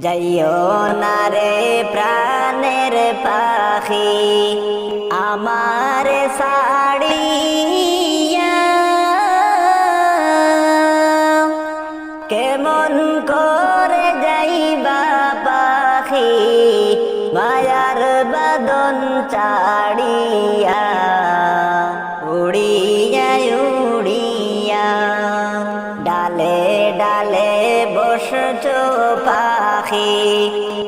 যাইও না রে প্রাণের পাখি আমার সাড়িয়া, কেমন করে যাইবা পাখি মায়ার বাদন চাড়িয়া, উড়িয়া উড়িয়া ডালে ডালে বসছো পাখি,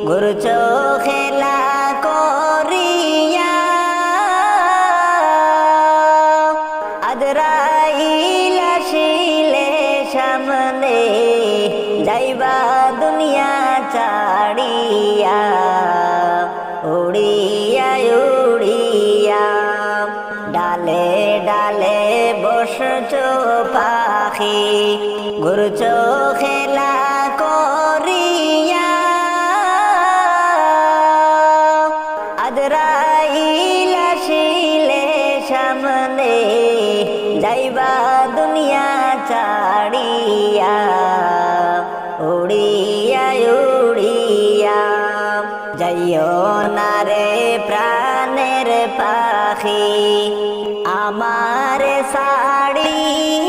ঘুরছো খেলা করিয়া, আজরাইল আসিলে সামনে যাইবা দুনিয়া ছাড়িয়া, উড়িয়া উড়িয়া ডালে ডালে বসছো পাখি, ঘুরছো খেলা করিয়া, আজরাইল আসিলে সামনে যাইবা দুনিয়া ছাড়িয়া, উড়িয়া উড়িয়া যাইও না রে প্রাণের পাখি আমার সাড়িয়া,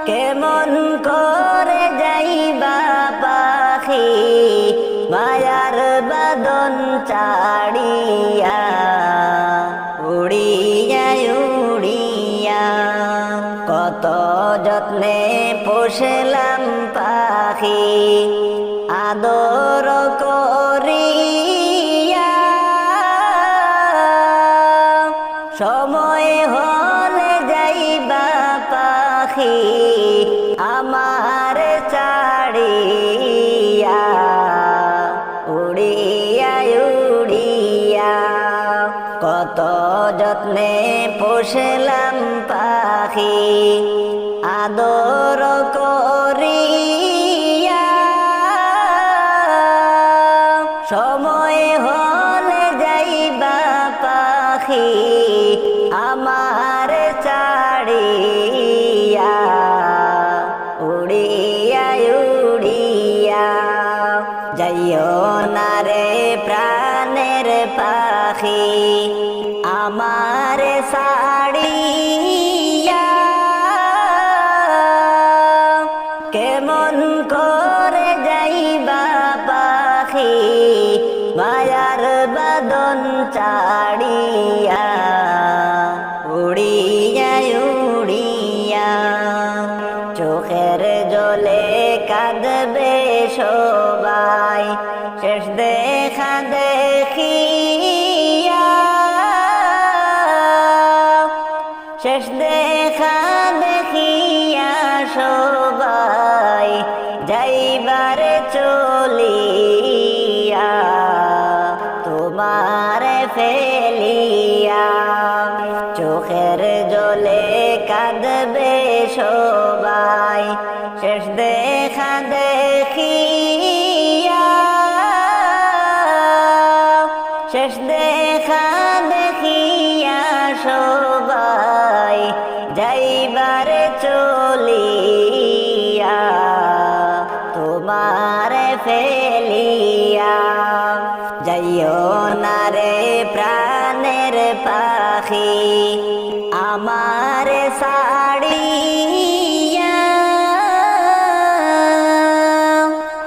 কেমন করে যাইবা পাখি মায়ার বাদন চাড়িয়া, উড়িয়া উড়িয়া কত যত্নে পোষলাম পাখি আদর করিয়া, সময় হলে যাইবা পাখি আমার ছাড়িয়া, উড়িয়া উড়িয়া কত যত্নে পোষলাম পাখি আদর করিয়া, সময় হলে যাইবা পাখি আমার ছাড়িয়া, উড়িয়া উড়িয়া যাইও না রে প্রাণের পাখি আমার সাড়িয়া, কেমন করে যাইবা পাখি মায়ার বাদন চাড়িয়া, উড়িয়া উড়িয়া চোখের জলে কাঁদবে সবাই শেষ দেখা দেখিয়া, শেষ দেখা দেখিয়া সবাই যাইবার চলিয়া, তোমার ফেলিয়া চোখের জলে কাঁদবে সবাই শেষ দেখা দেখিয়া, শেষ দেখা দেখিয়া সবাই যাইবার চলিয়া, তোমার ফেলিয়া যাইও না রে প্রাণের পাখি আমার সাড়িয়া,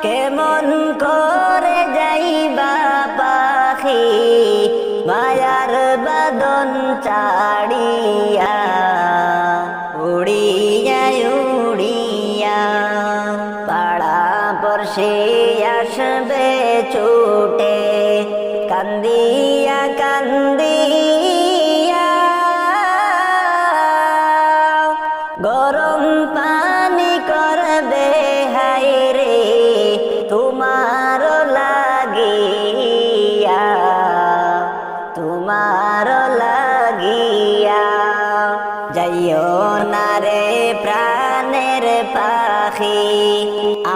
কেমন করে যাইবা পাখি মায়ার বাদন চাড়িয়া, উড়িয়া উড়িয়া পাড়া পড়শি আসবে ছুটে কান্দিয়া কান্দিয়া, গরম পানি করবে হায়রে তোমার লাগিয়া, তোমার লাগিয়া যাইও না রে প্রাণের পাখি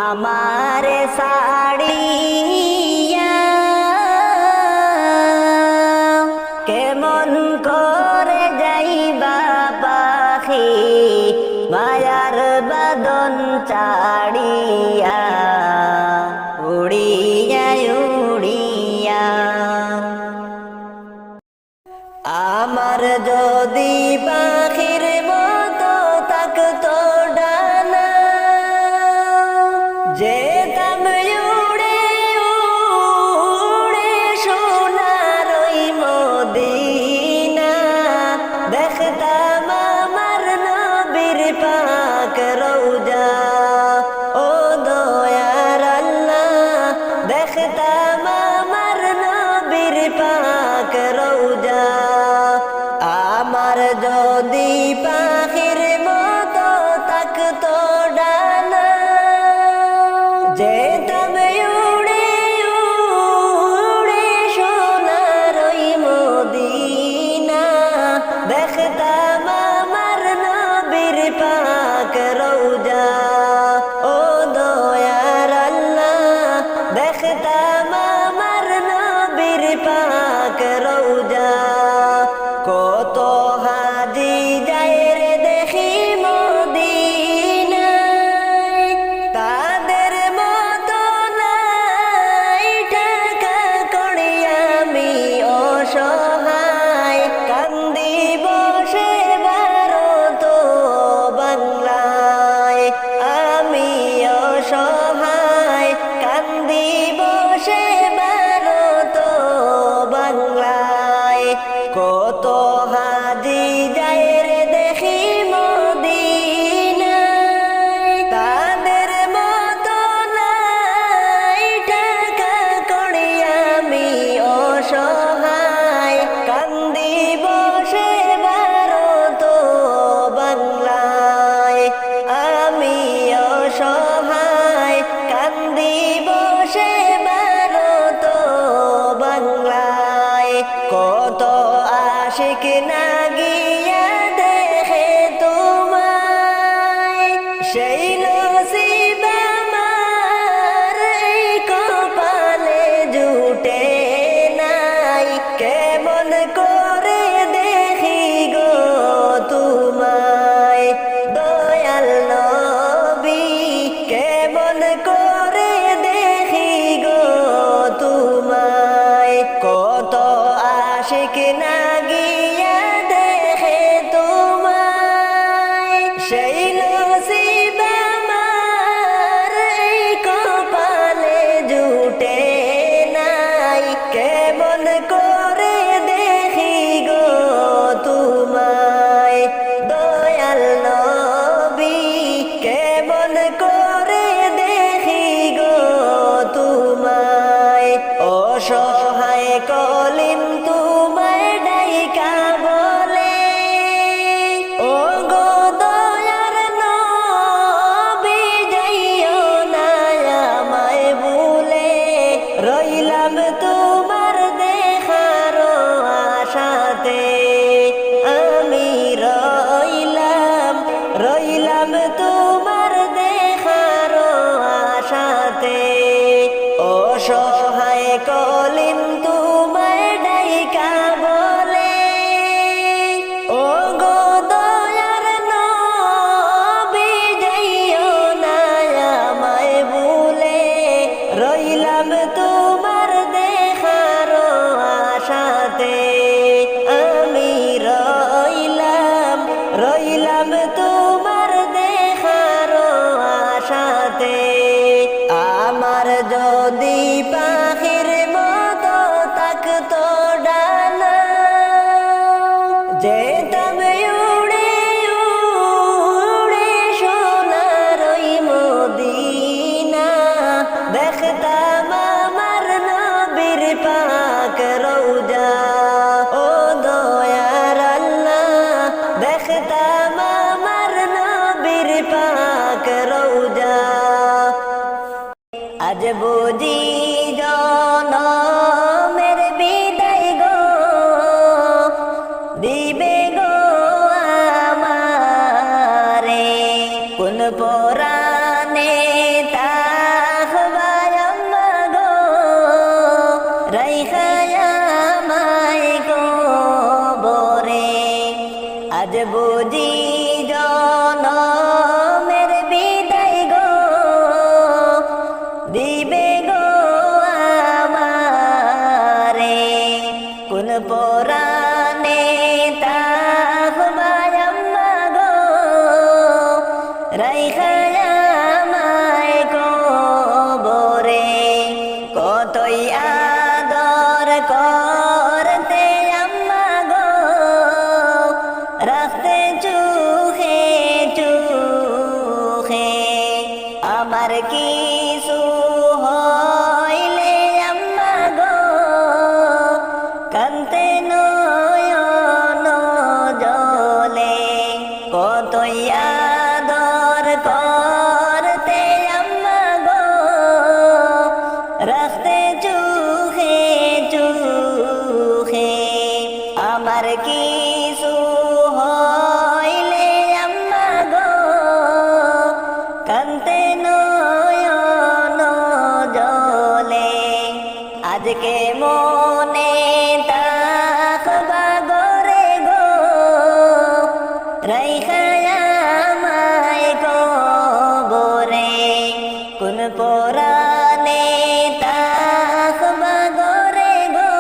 আমার সাড়িয়া, কেমন করে যাইবা পাখি মায়ার বাদন চা ছাড়িয়া উড়িয়া উড়িয়া। আমার যদি পাখির মতো থাকতো ডানা, যেতাম উড়ে উড়ে সোনার ওই মদিনা। দেখতাম আমার নবীর পাক রওজা, ও দয়ার আল্লাহ। দেখতাম আমার নবীর পাক রওজা। আমার যদি পাখির মতো থাকতো ডানা, যেতাম উড়ে উড়ে সোনার ওই মদিনা। দেখতাম আমার নবীর পাক রওজা, ও দয়ার আল্লাহ। দেখতাম আমার নবীর পাক রওজা। কত হাজি যায় রে দেখি মদিনায়, তাদের মতো নাই টাকা কড়ি আমি অসহায়। কান্দি বসে ভারত বাংলায়, আমি অসহায়। কান্দি বসে ভারত বাংলায়। কত হাজি যায় রে দেখি মদিনায়, তাদের মতো নাই টাকা কড়ি আমি অসহায়। কান্দি বসে ভারত বাংলায়, আমি অসহায়। কান্দি বসে ভারত বাংলায়। কত আশিক না গিয়া দেখে তোমায়, সেই নসিব আমার এই কপালে জুটে নাই। কেমন করে দেখি গো তোমায় দয়াল নবী, কেমন করে দেখি গো তোমায়। কত আশিক না গিয়া দেখে তোমায়, সেই নসিব আমার এই কপালে জুটে নাই। কেমন করে দেখি গো তোমায় দয়াল নবী, কেমন করে দেখি গো তোমায়। অসহায় কলিম তোমায় ডাইকা বলে, ও গো দয়ার নবী যাইও না আমায় ভুলে। রইলাম তোমার দেখার আশাতে, আমি রইলাম তোমার দেখার আশাতে। অসহায় কলিম তোমায় ডাইকা বলে, ও গো দয়ার নবী যাইও না আমায় ভুলে। রইলাম তোমার দেখার আশাতে, আমি রইলাম তোমার দেখার আশাতে। আমার যদি পাখির মতো থাকতো ডানা, যেতাম উড়ে উড়ে সোনার ওই মদিনা। দেখতাম আমার নবীর পাক রওজা, ও দয়ার আল্লাহ। দেখতাম আমার নবীর পাক রওজা। আজ বুঝি জনমের বিদায় গো দিবে গো আমারে। কোন পরাণে তাহবায় আম্মা গো, রাইখায় আমায় গো বরে। আজ বুঝি জনমের বিদায় গো আমার কিছু হইলে আম্মা গো কান্তে নয়ন জলে কতই আদর করতে আম্মা গো রাখতে চোখে চোখে আমার কিছু হইলে আম্মা গো কান্তে নয়ন জলে আজকে মনে তাকবা গরে গো রাইখা আমায় কবরে কোন পরানে তাকবা গরে গো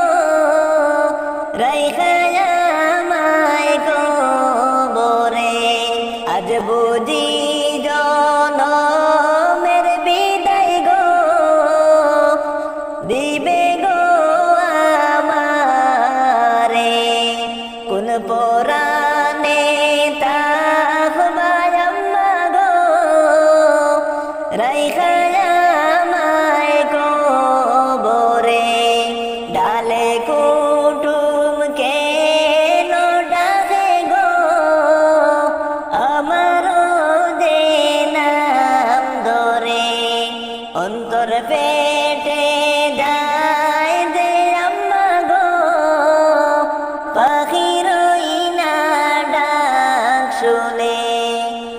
রাইখা আমায় কবরে আজ বুঝি জনমের বিদায় গো দিবে গো আমারে কোন পরানে তাকবা আম্মা গো রাইখা আমায় কবরে ডালে কুটুম কেন ডাকে গো আমারও যে নাম ধরে অন্তর পেটে যায় যে আম্মা গো পাখির না ডাক শুনে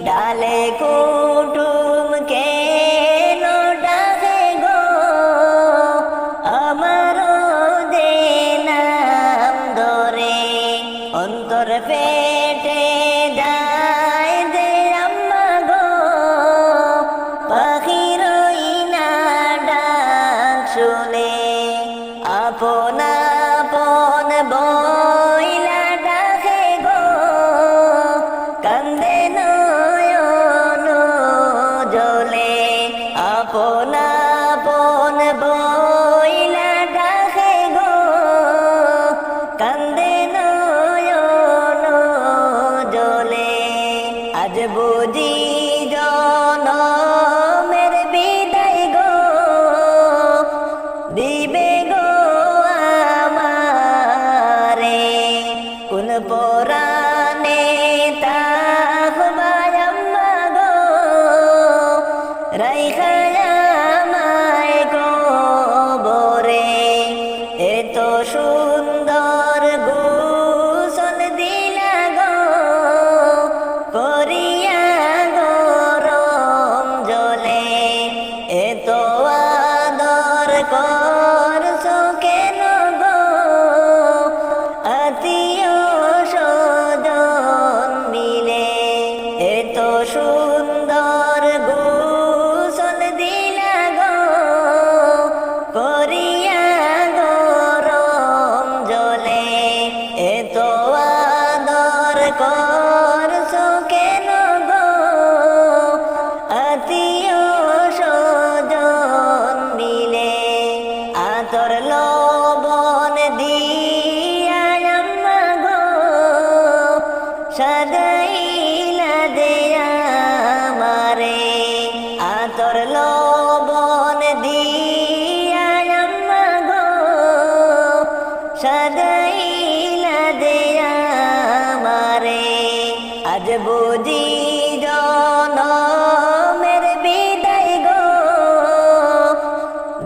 ডালে কুটুম কেন ডাকে গো আমারও যে নাম ধরে অন্তর পেটে যায় যে আম্মা গো পাখির না ডাক শুনে আপন আপন বইলা ডাকে গো কান্দে নয়ন জলে আপন আপন বইলা ডাকে গো কান্দে নয়ন জলে আজ বুঝি জনমের বিদায় গো দিবে গো আমারে কোন পরানে তাকবা আম্মা গো রাইখা আমায় কবরে এত সুন্দর গোসল দিলা গো করিয়া গরম জলে এত আদর করছো কেন গো আত্মীয় স্বজন মিলে এত সুন্দর গোসল দিলা গো করিয়া গরম জলে এত আদর করছো কেন গো আত্মীয় স্বজন মিলে আতর লবণ দিয়া আম্মা গো সাজাইলা দেয়া আমারে আতর লবণ দিয়া আম্মা গো সাজাইলা দেয়া আমারে আজ বুঝি জনমের বিদায় গো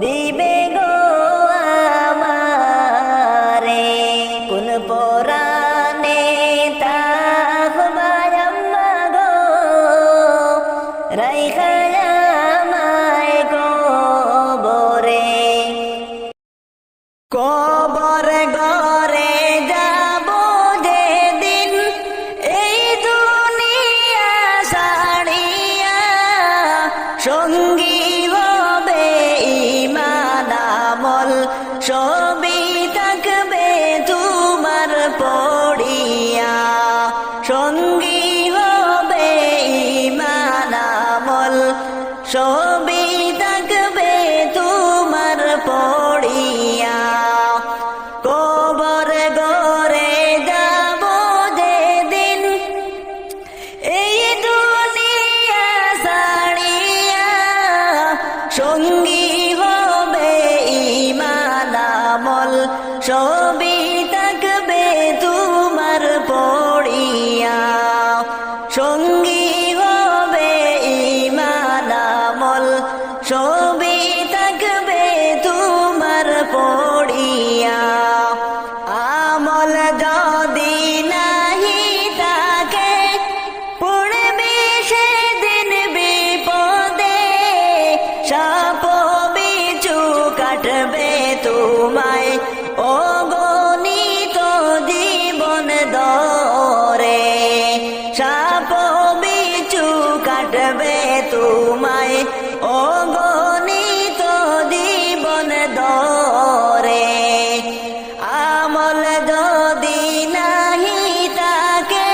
দিবে গো আমারে কোন পরানে তাকবা আম্মা গো রাইখা আমায় কবরে কবর ঘরে যাব যেদিন এই দুনিয়া ছাড়িয়া সঙ্গী হবে ঈমান আমল সবই থাকবে তোমার পড়িয়া সঙ্গী হবে ঈমান আমল সবই থাকবে তোমার পড়িয়া কবর ঘরে যাব যেদিন এই দুনিয়া ছাড়িয়া সঙ্গী হবে ঈমান আমল সবই থাকবে তোমার পড়িয়া সঙ্গী হবে ঈমান আমল সবই থাকবে তোমার পড়িয়া আমল যদি নাহি থাকে পড়বে সেদিন বিপদে সাপ বিছু কাটবে তোমায় অগণিত জীবন দরে সাপ বিছু কাটবে তোমায় অগণিত জীবন দরে আমল যদি নাহি থাকে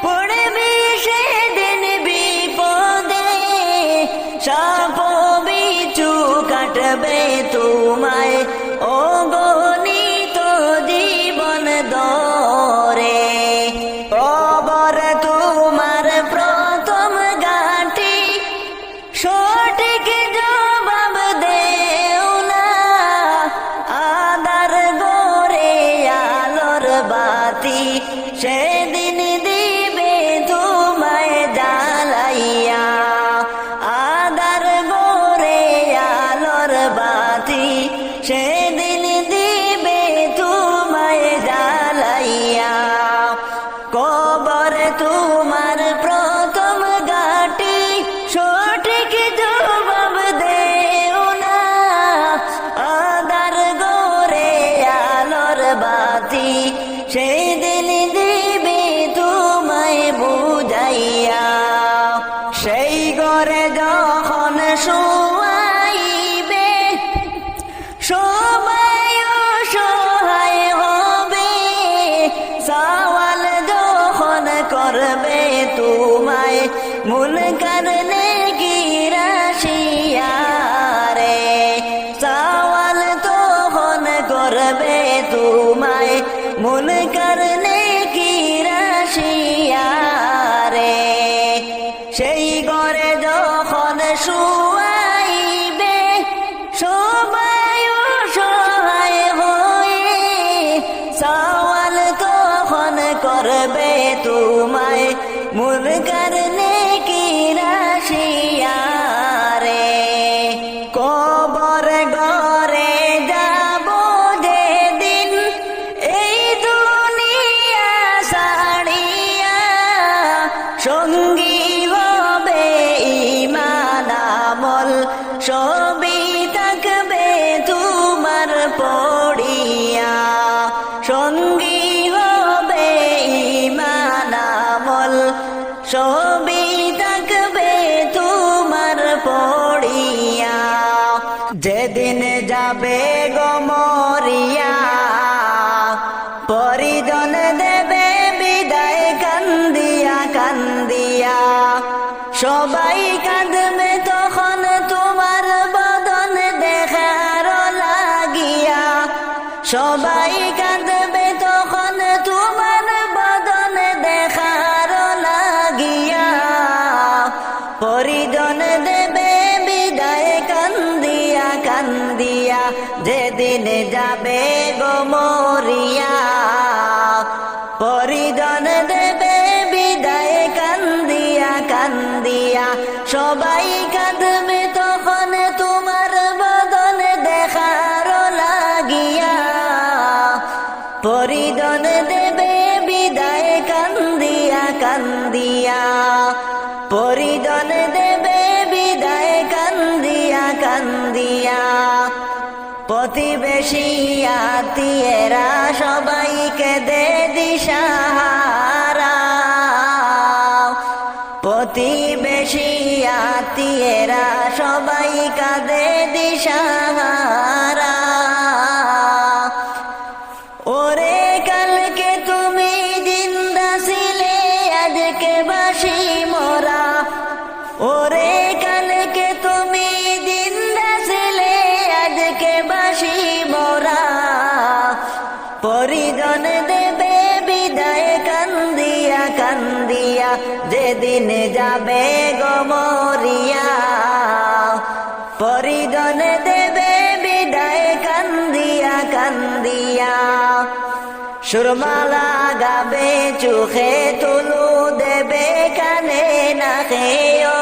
পড়বে সেদিন বিপদে সাপ বিছু কাটবে তোমায় অগণিত জীবন দরে কবর তোমার প্রথম ঘাটি সঠিক জবাব দেও না আদার গোরে আলোর বাতি সেদিন দিবে তোমায় জ্বালাইয়া আদার গোরে আলোর বাতি সেদিন দিবে তোমায় জ্বালাইয়া কবর তোমার প্রথম ঘাটি সঠিক জবাব দেও না আদার গোরে আলোর বাতি সেদিন দিবে তোমায় বুঝাইয়া সেই ঘরে যখন শোয়াইবে সবাই অসহায় হবে সওয়াল যখন করবে তোমায় মুনকার নেকির আসিয়া রে সওয়াল তখন করবে তোমায় মুনকার নেকির আসিয়া রে সেই ঘরে যখন শুয়াইবে সবাই অসহায় হয়ে সওয়াল তখন করবে তোমায় মুনকার নেকির আসিয়া রে কবর ঘরে যাব যেদিন এই দুনিয়া ছাড়িয়া সঙ্গী হবে ঈমান আমল সবই থাকবে তোমার পড়িয়া সঙ্গী হবে ঈমান আমল সবই থাকবে তোমার পড়িয়া যেদিন যাবে গো মরিয়া পরিজন দেবে বিদায় কান্দিয়া কান্দিয়া সবাই কাঁদবে তখন তোমার বদন দেখার লাগিয়া সবাই কাঁদবে তখন তোমার বদন দেখার লাগিয়া পরিজন দেবে বিদায় কান্দিয়া কান্দিয়া যেদিন যাবে গো মরিয়া পরিজন দেবে বিদায় কান্দিয়া কান্দিয়া সবাই কাঁদবে তখন তোমার বদন দেখার লাগিয়া পরিজন দেবে বিদায় কান্দিয়া কান্দিয়া পরিজন দেবে বিদায় কান্দিয়া কান্দিয়া প্রতিবেশী আত্মীয়েরা সবাইকে দে দিশাহারা প্রতিবেশী আত্মীয়েরা সবাই কাঁদে দিশাহারা ওরে কালকে তুমি জিন্দা ছিলে আজকে বাসি মোরা ওরে কালকে তুমি জিন্দা ছিলে আজকে বাসি মোরা পরিজন দেবে বিদায় কান্দিয়া কান্দিয়া যেদিন যাবে গো মরিয়া পরিদনে দেবে বিদায় কান্দিয়া কান্দিয়া সুরমা লাগাবে চোখে তুলু দেবে কানে নাকে ও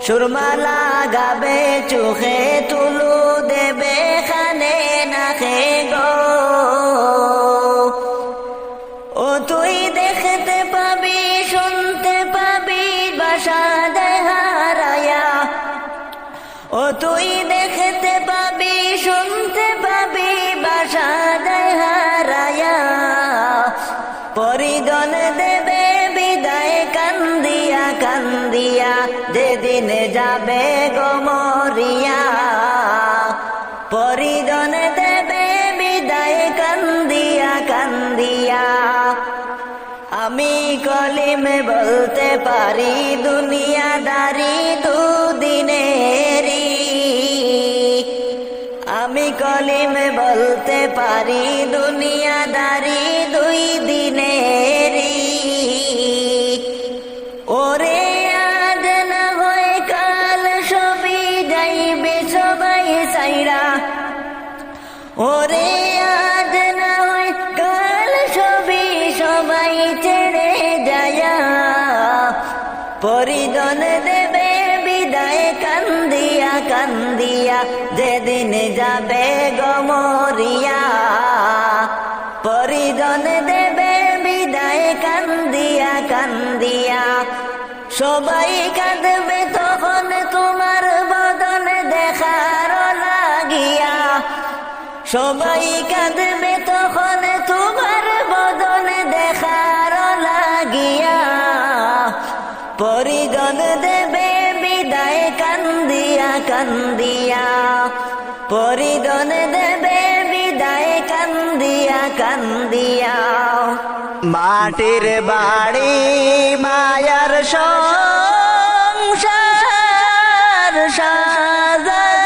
সুরমা লাগাবে চোখে তুলু দেবে কানে নাকে গো ও তুই দেখতে পাবি শুনতে পাবি বাসা দেহারায়া ও তুই দেখতে পাবি শুনতে পাবি বাসা দেহারায়া পরিদন দেবে বিদায় কান্দিয়া কান্দিয়া যেদিন যাবে গমরিয়া পরিদন দেবে বিদায় কান্দিয়া কান্দিয়া আমি কলিমে বলতে পারি দুনিয়াদারি দুদিনেরই আমি কলিমে বলতে পারি দুনিয়াদারি দুই দিনেরই ওরে আজ না হয় কাল সবই যাইবে সবাই সাইরা ওরে আজ না হয় কাল সবই সবাই ছেড়ে যায়া পরিদন দেবে বিদায় কান্দিয়া কান্দিয়া যেদিন যাবে গমরিয়া পরিদন দেবে বিদায় কান্দিয়া কান্দিয়া সবাই কাঁদবে তখন তোমার বদন দেখার লাগিয়া সবাই কাঁদবে তখন তোমার বদন দেখার লাগিয়া পরিদন দেবে বিদায় কান্দিয়া কান্দিয়া পরিদন দেবে বিদায় কান্দিয়া কান্দিয়া মাটির বাড়ি মায়ার সংসার সাজায়া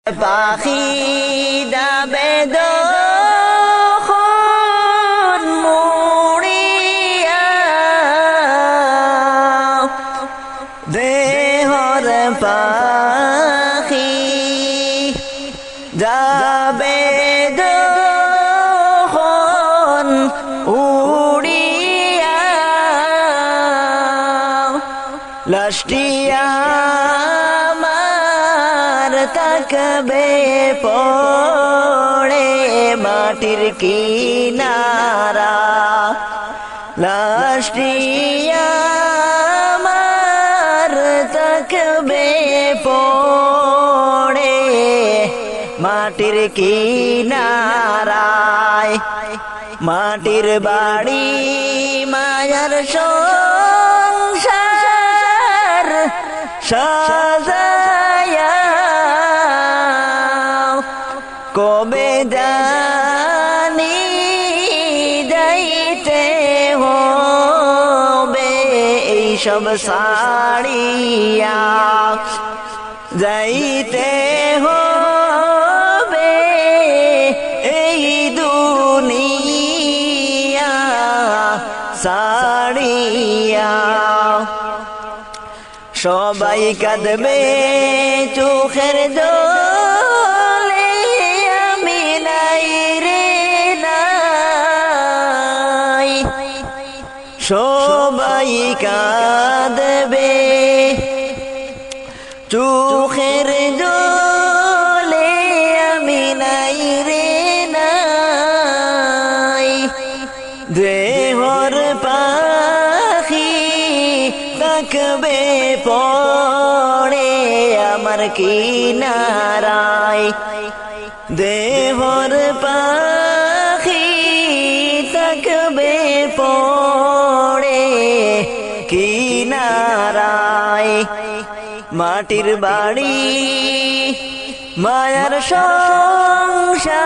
পাখি দাবে দখন মুড়িয়া দেহর পাখি যাবে দখন উড়িয়া লাস্টিয়া তাকবে পড়ে মাটির কিনারা লাস্টিয়া আমার তাকবে পড়ে মাটির কিনারায় মাটির বাড়ি মায়ার সংসার সাজায়া কবে জানি যাইতে হবে এইসব সাড়িয়া যাইতে হবে এই দুনিয়া সাড়িয়া সবাই কাঁদবে চোখের জলে আমি নাই রে নাই সবাই কাঁদবে চোখের জলে আমি নাই রে নাই দেহর পাখি তাকবে পড়ে আমার কিনারায় দেহর পাখি তাকবে পড়ে কিনারায় মাটির বাড়ি মায়ার সংসার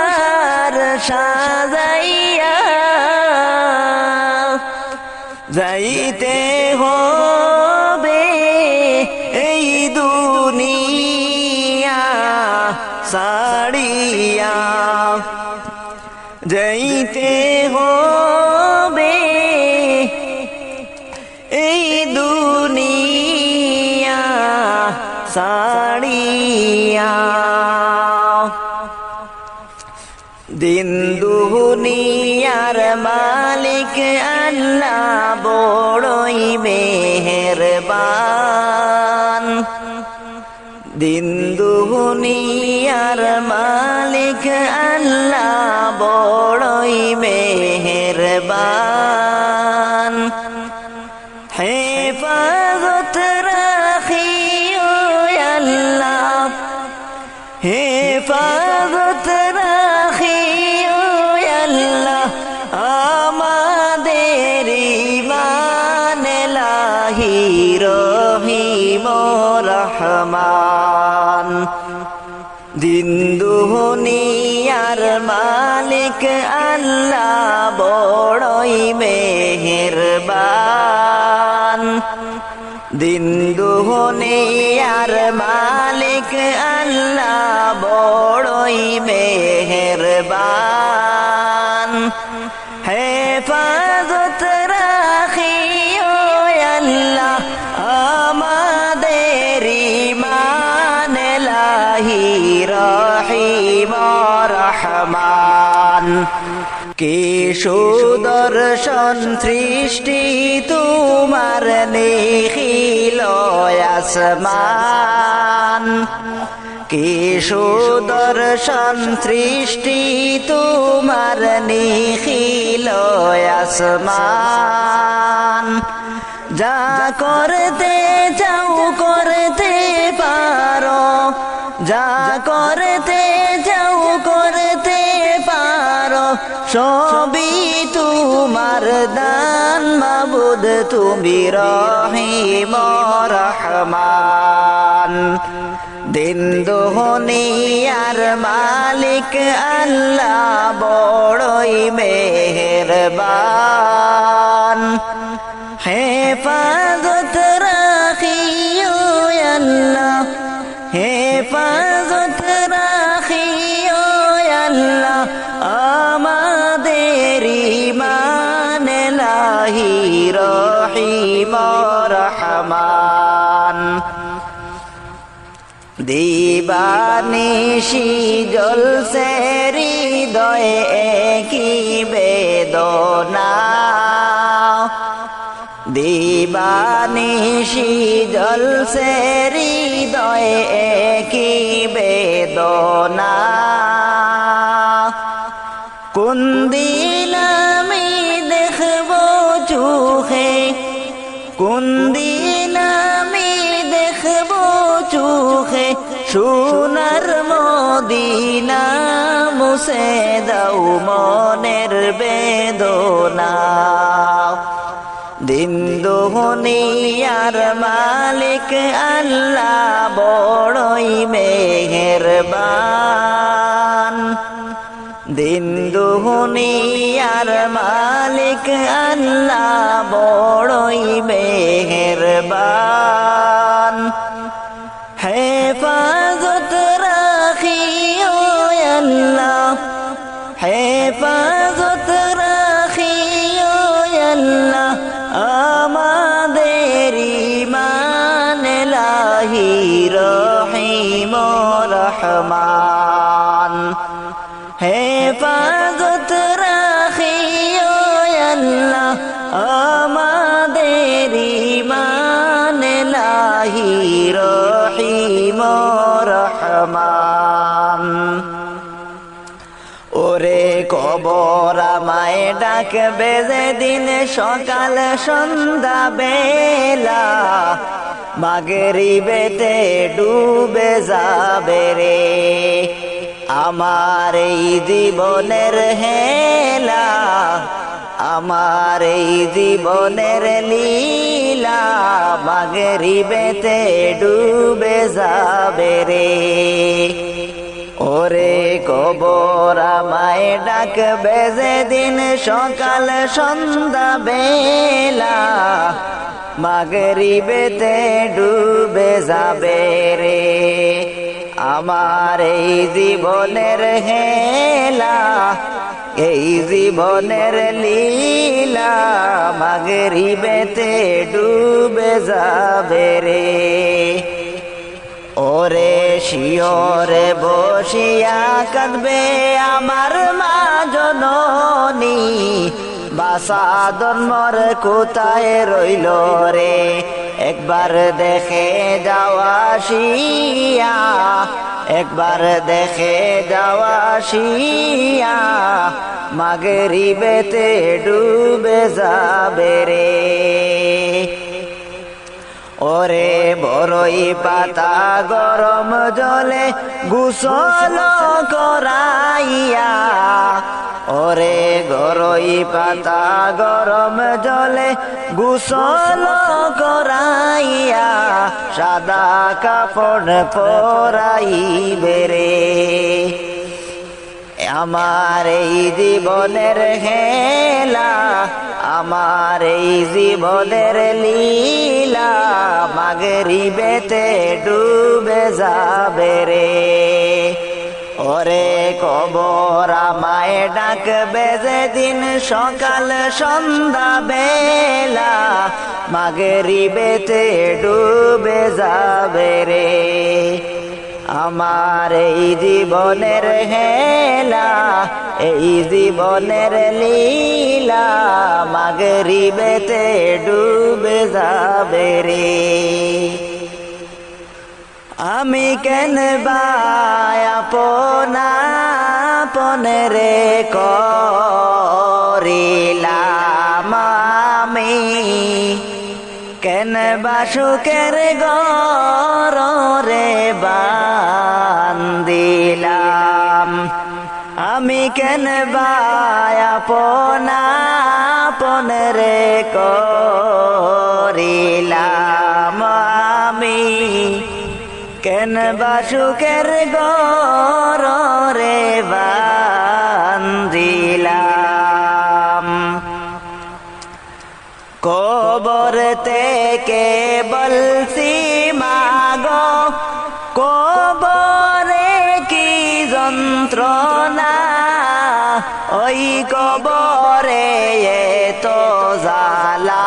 সাজাইয়া যাইতে হবে এই দুনিয়া সাড়িয়া যাইতে হবে এই দুনিয়া সাড়িয়া দিন দুনিয়ার মালিক আল্লাহ বড়ই মেহেরবান দিন দুনিয়ার মালিক আল্লাহ বড়ই মেহেরবান হেফাজত রাখিও আল্লাহ হেফাজত রাখিও আল্লাহ আমাদের ঈমান লাহি রহিম রহমান দিন দুনিয়ার মালিক আল্লাহ বড়ই মেহেরবান দিন দুনিয়ার মালিক আল্লাহ বড়ই মেহেরবান হেফাজত রাখিও আল্লাহ আমাদের ঈমান লাহি রহিম রহমান কি সুদর্শন সৃষ্টি তোমার নিখিল আসমান কি সুদর্শন সৃষ্টি তোমার নিখিল আসমান যা করতে চাও করতে পারো যা করতে চাও করতে পারো সবই তোমার দান মাবুদ তুমি রহিম রহমান দিন দুনিয়ার মালিক আল্লাহ বড়ই মেহেরবান হেফাজত রাখিও আল্লাহ হেফাজত রাখিও আল্লাহ আমাদের ঈমান লাহি রহিম রহমান দিবানিশি জলসে হৃদয়ে কি বেদনা দিবানিশি জলসে হৃদয়ে কি বেদনা কোন দিন আমি দেখব চোখে কোন দিন আমি দেখব চোখে সোনার মদিনা মুছে দাও মনের বেদনা দিন দুনিয়ার মালিক আল্লাহ বড়ই মেহেরবান দিন দুনিয়ার মালিক আল্লাহ বড়ই মেহেরবান হেফাজত রাখিও আল্লাহ হেফাজত রাখিও আল্লাহ আমাদের ঈমান লাহি রহিম রহমান হেফাজত রাখিও আল্লাহ ডাকবে যেদিন সকাল সন্ধ্যা বেলা মাগরিবেতে ডুবে যাবে রে আমার এই জীবনের হেলা আমার এই জীবনের লীলা মাগরিবেতে ডুবে যাবে রে ওরে কবর আমায় ডাকবে যেদিন সকাল সন্ধ্যা বেলা মাগরিবেতে ডুবে যাবে রে আমার এই জীবনের হেলা এই জীবনের লীলা মাগরিবেতে ডুবে যাবে রে ওরে শিয়রে বসিয়া কাঁদবে আমার মা জননী বাসাদন মর কোথায় রইল রে একবার দেখে যাওয়া শিয়া একবার দেখে যাওয়া শিয়া মাগরিবেতে ডুবে যাবে রে ওরে বড়ই পাতা গরম জলে গোসল করাইয়া ওরে বড়ই পাতা গরম জলে গোসল করাইয়া সাদা কাপড় পরাইবে রে আমার এই জীবনের হেলা আমার এই জীবনের লীলা মাগরিবেতে ডুবে যাবে রে ওরে কবর আমায় ডাকবে যেদিন সকাল সন্ধ্যা বেলা মাগরিবেতে ডুবে যাবে রে আমার এই জীবনের হেলা এই জীবনের লীলা মাগরিবেতে ডুবে যাবে রে আমি কেন আপনরে করিলাম আমি কেন বাসুকের গরে বান্দিলাম আমি কেন আপনরে করিলাম আমি কেন বাসুকের গরে বান্দিলাম কবর থেকে বলছি মাগো কবরে কি যন্ত্রণা ওই কবরে তো জ্বালা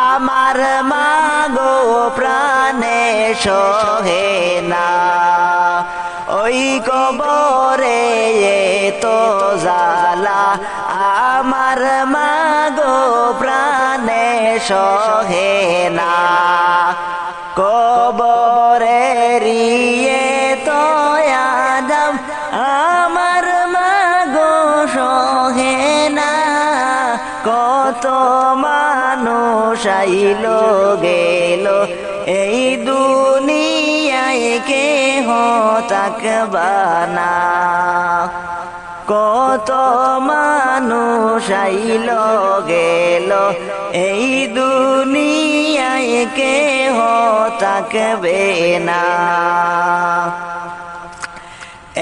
আমার মাগো প্রাণে সহে না ওই কবরে তো জ্বালা আমার মাগো প্রাণে সহে না কবরের তো আদম আমার মাগো সহে না কত মানুষ আইলো গেল এই দুনিয়ায় কেহ থাকবা না কত মানুষ আইলো গেল এই দুনিয়ায় কেহ থাকবে না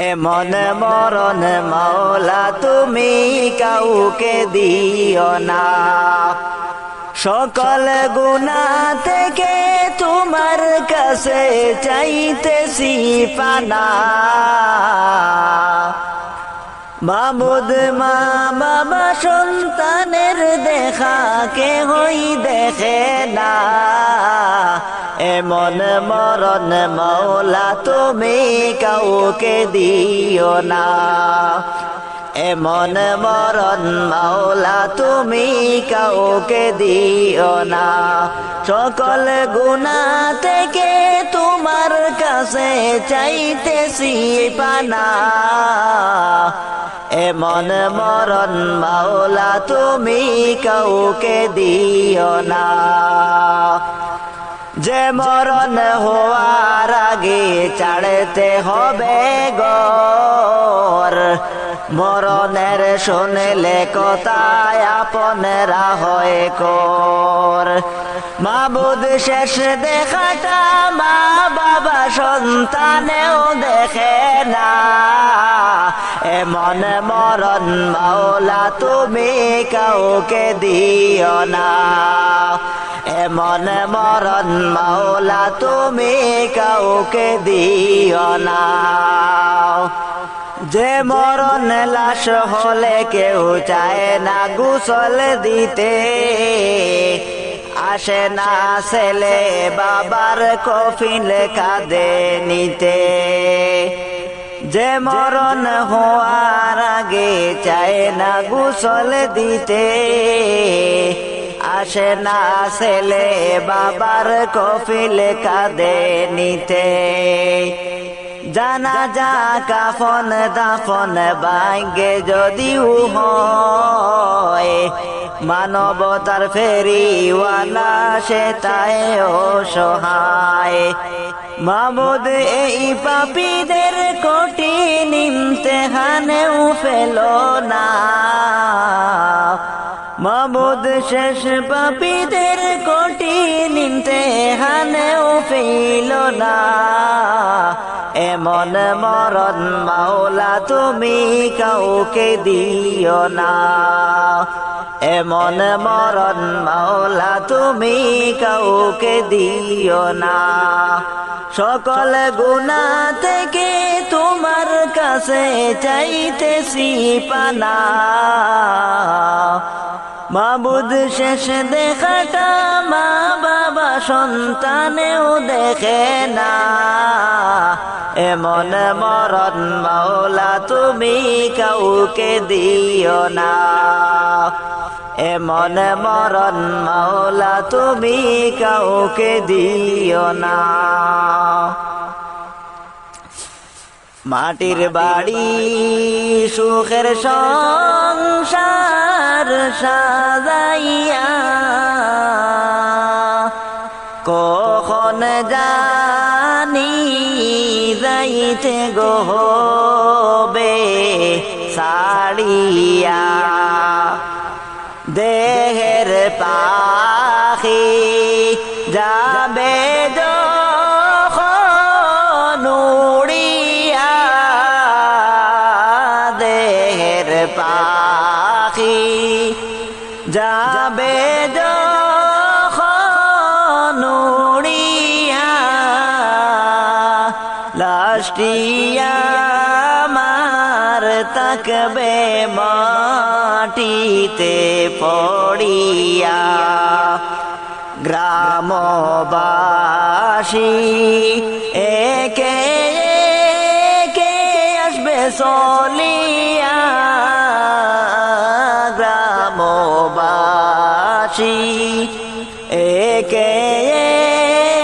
এমন মরণ মাওলা তুমি কাউকে দিও না সকল গুনাহ থেকে তোমার কাছে চাইতেছি পানা মাবুদ মা বাবা সন্তানের দেখা কেহই দেখে না এমন মরণ মাওলা তুমি কাউকে দিও না এমন মরণ মাওলা তুমি কাউকে দিও না সকল গুনাহ থেকে তোমার কাছে চাইতেছি পানা এমন মরণ মাওলা তুমি কাউকে দিও না যে মরণ হওয়ার আগে ছাড়তে হবে ঘর মরণের শুনলে কথায় আপনেরা হয় কর মাবুদ শেষ দেখাটা মা বাবা সন্তানেও দেখে না এমন মরণ মাওলা তুমি কাউকে দিও না এমন মরণ মাওলা তুমি কাউকে দিও না যে মরণ লাশ হলে কেউ চায় না গোসল দিতে আসে না ছেলে বাবার কফিন কাঁধে নিতে যে মরণ হওয়ার আগে চায় না গোসল দিতে আসে না ছেলে বাবার কফিল কাঁধে নিতে জানাজা কাফন দাফন ভাগ্যে যদিও হয় মানবতার ফেরিওয়ালা সে তাই অসহায় মাবুদ এই পাপীদের কঠিন ইমতিহানেও ফেলো না মাবুদ শেষ পাপীদের কঠিন ইমতিহানেও ফেলো না এমন মরণ মাওলা তুমি কাউকে দিও না এমন মরণ মাওলা তুমি কাউকে দিও না সকল গুনাহ থেকে তোমার কাছে চাইতেছি পানা মাবুদ শেষ দেখাটা মা বাবা সন্তানেও দেখে না এমন মরণ মাওলা তুমি কাউকে দিও না এমন মরণ মাওলা তুমি কাউকে দিও না মাটির বাড়ি সুখের সংসার সাজাইয়া কখন জানি যাইতে গোবে সাড়িয়া দেহের পাখি যাবে যখন উড়িয়া দেহের পাখি যাবে যখন উড়িয়া লাশটিয়া মার তাকবে মাটিতে পড়িয়া গ্রামবাসী একে একে আসবে চলিয়া গ্রামবাসী একে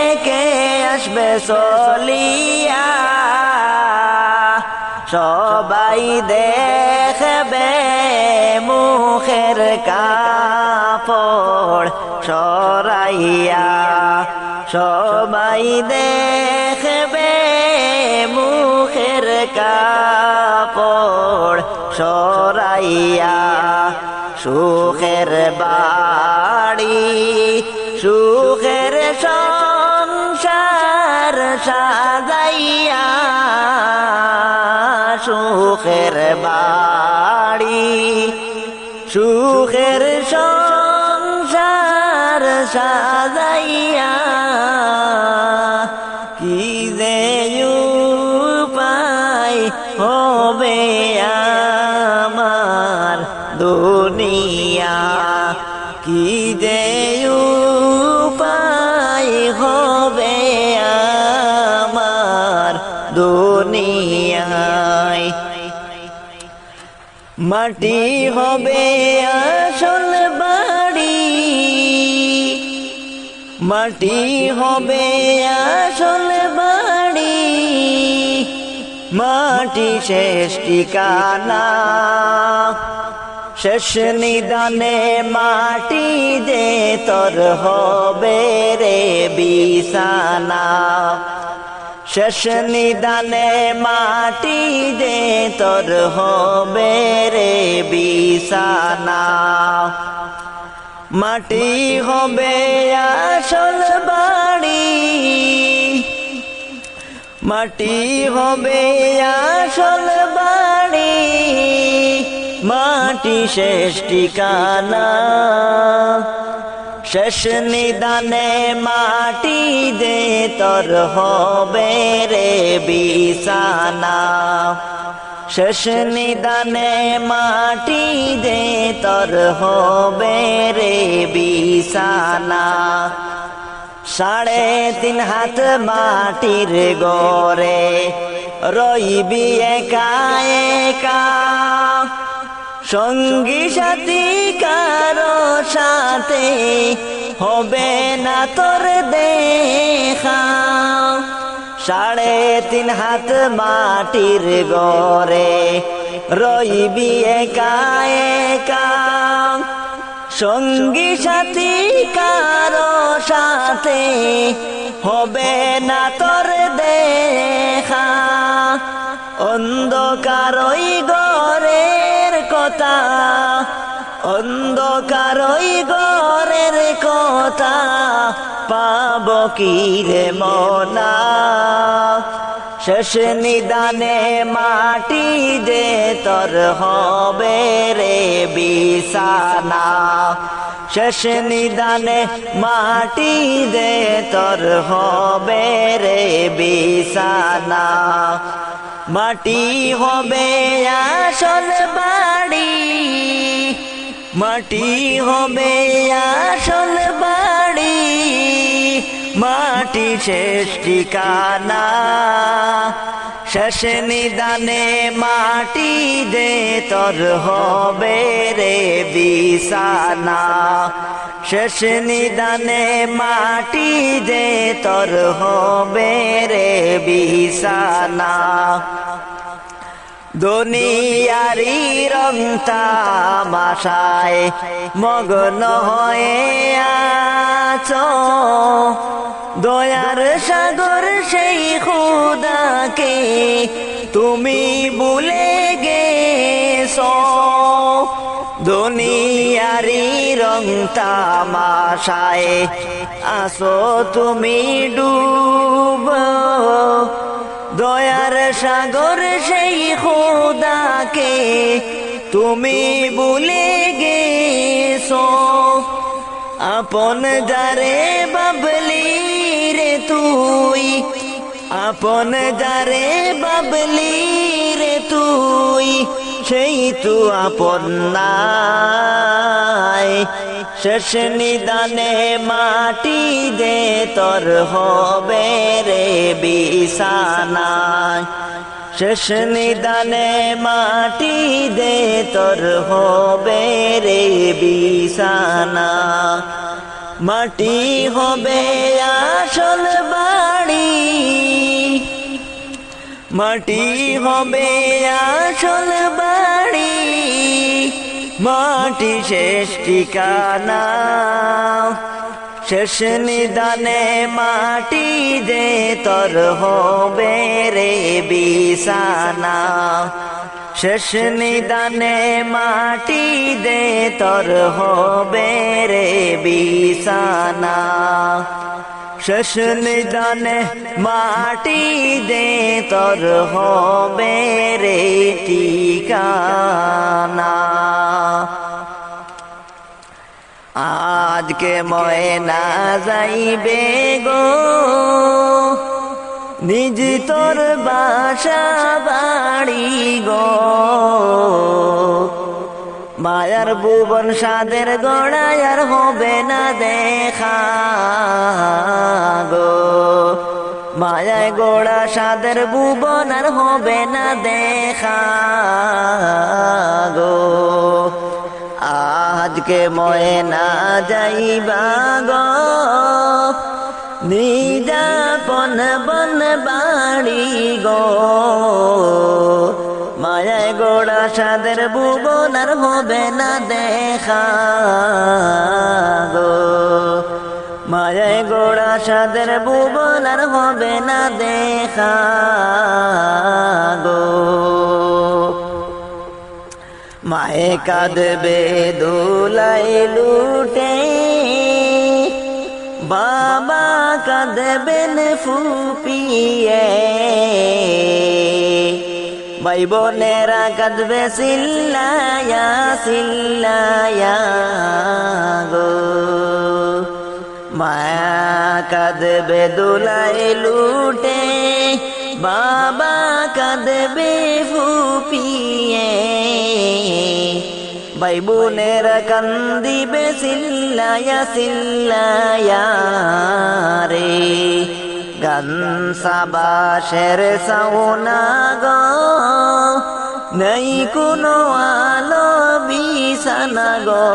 একে আসবে চলিয়া সবাই দেখবে মুখের কাপড় সরাইয়া সবাই দেখবে মুখের কাপড় সরাইয়া সুখের বাড়ি সুখের সংসার সাজাইয়া সুখের বাড়ি সুখের সংসার সাজাইয়া কি যে উপায় হবে আমার দুনিয়া কি যে উপায় হবে আমার দুনিয়ায় মাটি হবে আসল বাড়ি মাটি হবে আসল বাড়ি মাটি শেষ ঠিকানা শেষ নিদানে মাটি দে তোর হবে রে বিছানা শেষ নিদানে মাটি দে তোর হবে রে বিছানা মাটি হবে আসল বাড়ি মাটি হবে আসল বাড়ি মাটি শেষ ঠিকানা শেষ নিদানে মাটি দে তোর হবে রে বিছানা শেষ নিদানে মাটি দে তোর হবে রে বিছানা 3.5 হাত মাটির গড়ে রইবি একা একা সঙ্গী সাথী কারো সাথে হবে না তোর দেখা 3.5 হাত মাটির গড়ে রইবি একা একা সঙ্গী সাথী কারো সাথে হবে না তোর দেখা অন্ধকারই ঘরের কথা অন্ধকারই ঘরের কথা পাব কি রে মনা শেষ নিদানে মাটি দে তোর হবে রে বিছানা শেষ নিদানে মাটি দে তোর হবে রে বিছানা মাটি হবে আসল বাড়ি মাটি হবে আসল বাড়ি মাটি শেষ ঠিকানা শেষ নিদানে মাটি দে তোর হবে রে বিছানা শেষ নিদানে মাটি দে তোর হবে রে বিছানা দুনিয়ারি রং তামাশায় মগ্ন হয়ে আছো দয়ার সাগর সেই খোদাকে তুমি ভুলে গেছো দুনিয়ারি রং তামাশায় আসো তুমি ডুব দয়ার সাগর সেই খোদাকে তুমি ভুলে গেছো আপন যারে বাবলি রে তুই আপন যারে বাবলি রে তুই সেই তু আপন নাই শেষ নিদানে মাটি দে তোর হবে রে বিছানা শেষ নিদানে মাটি দে তোর হবে রে বিছানা মাটি হবে আসল বাড়ি মাটি হবে আসল বাড়ি মাটি শেষ ঠিকানা শেষ নিদানে মাটি দে তোর হবে রে বিছানা শেষ নিদানে মাটি দে তোর হবে রে বিছানা শেষ নিদানে মাটি দে তোর হবে রে ঠিকানা আজকে ময়না যাইবে গো নিজ তোর বাসা বাড়ি গো মায়ার ভুবন সাদের গড়ায় আর হবে না দেখা গো মায়ায় গোড়া সাদের ভুবন আর হবে না দেখা গো আজকে ময়না যাইবা গো নিজ আপন বন বাড়ি গো মায়ায় গোড়া সাদের ভুবন আর হবে না দেখা গো মায়ায় গোড়া সাদের ভুবন আর হবে না দেখা গো মায়ে কাঁদবে দোলাই লুটে বাবা কাঁদবেন ফুপিয়ে ভাই বোনেরা কাঁদবে সিল্লায়া সিল্লায়া গো মায়া কাঁদবে দোলাই লুটে বাবা কাঁদবে ফুপিয়ে ভাই বোনেরা কান্দিবে সিল্লায়া সিল্লায়া রে গান সাবাসের সাউনা গো নেই কোনো আলো বিছানা গো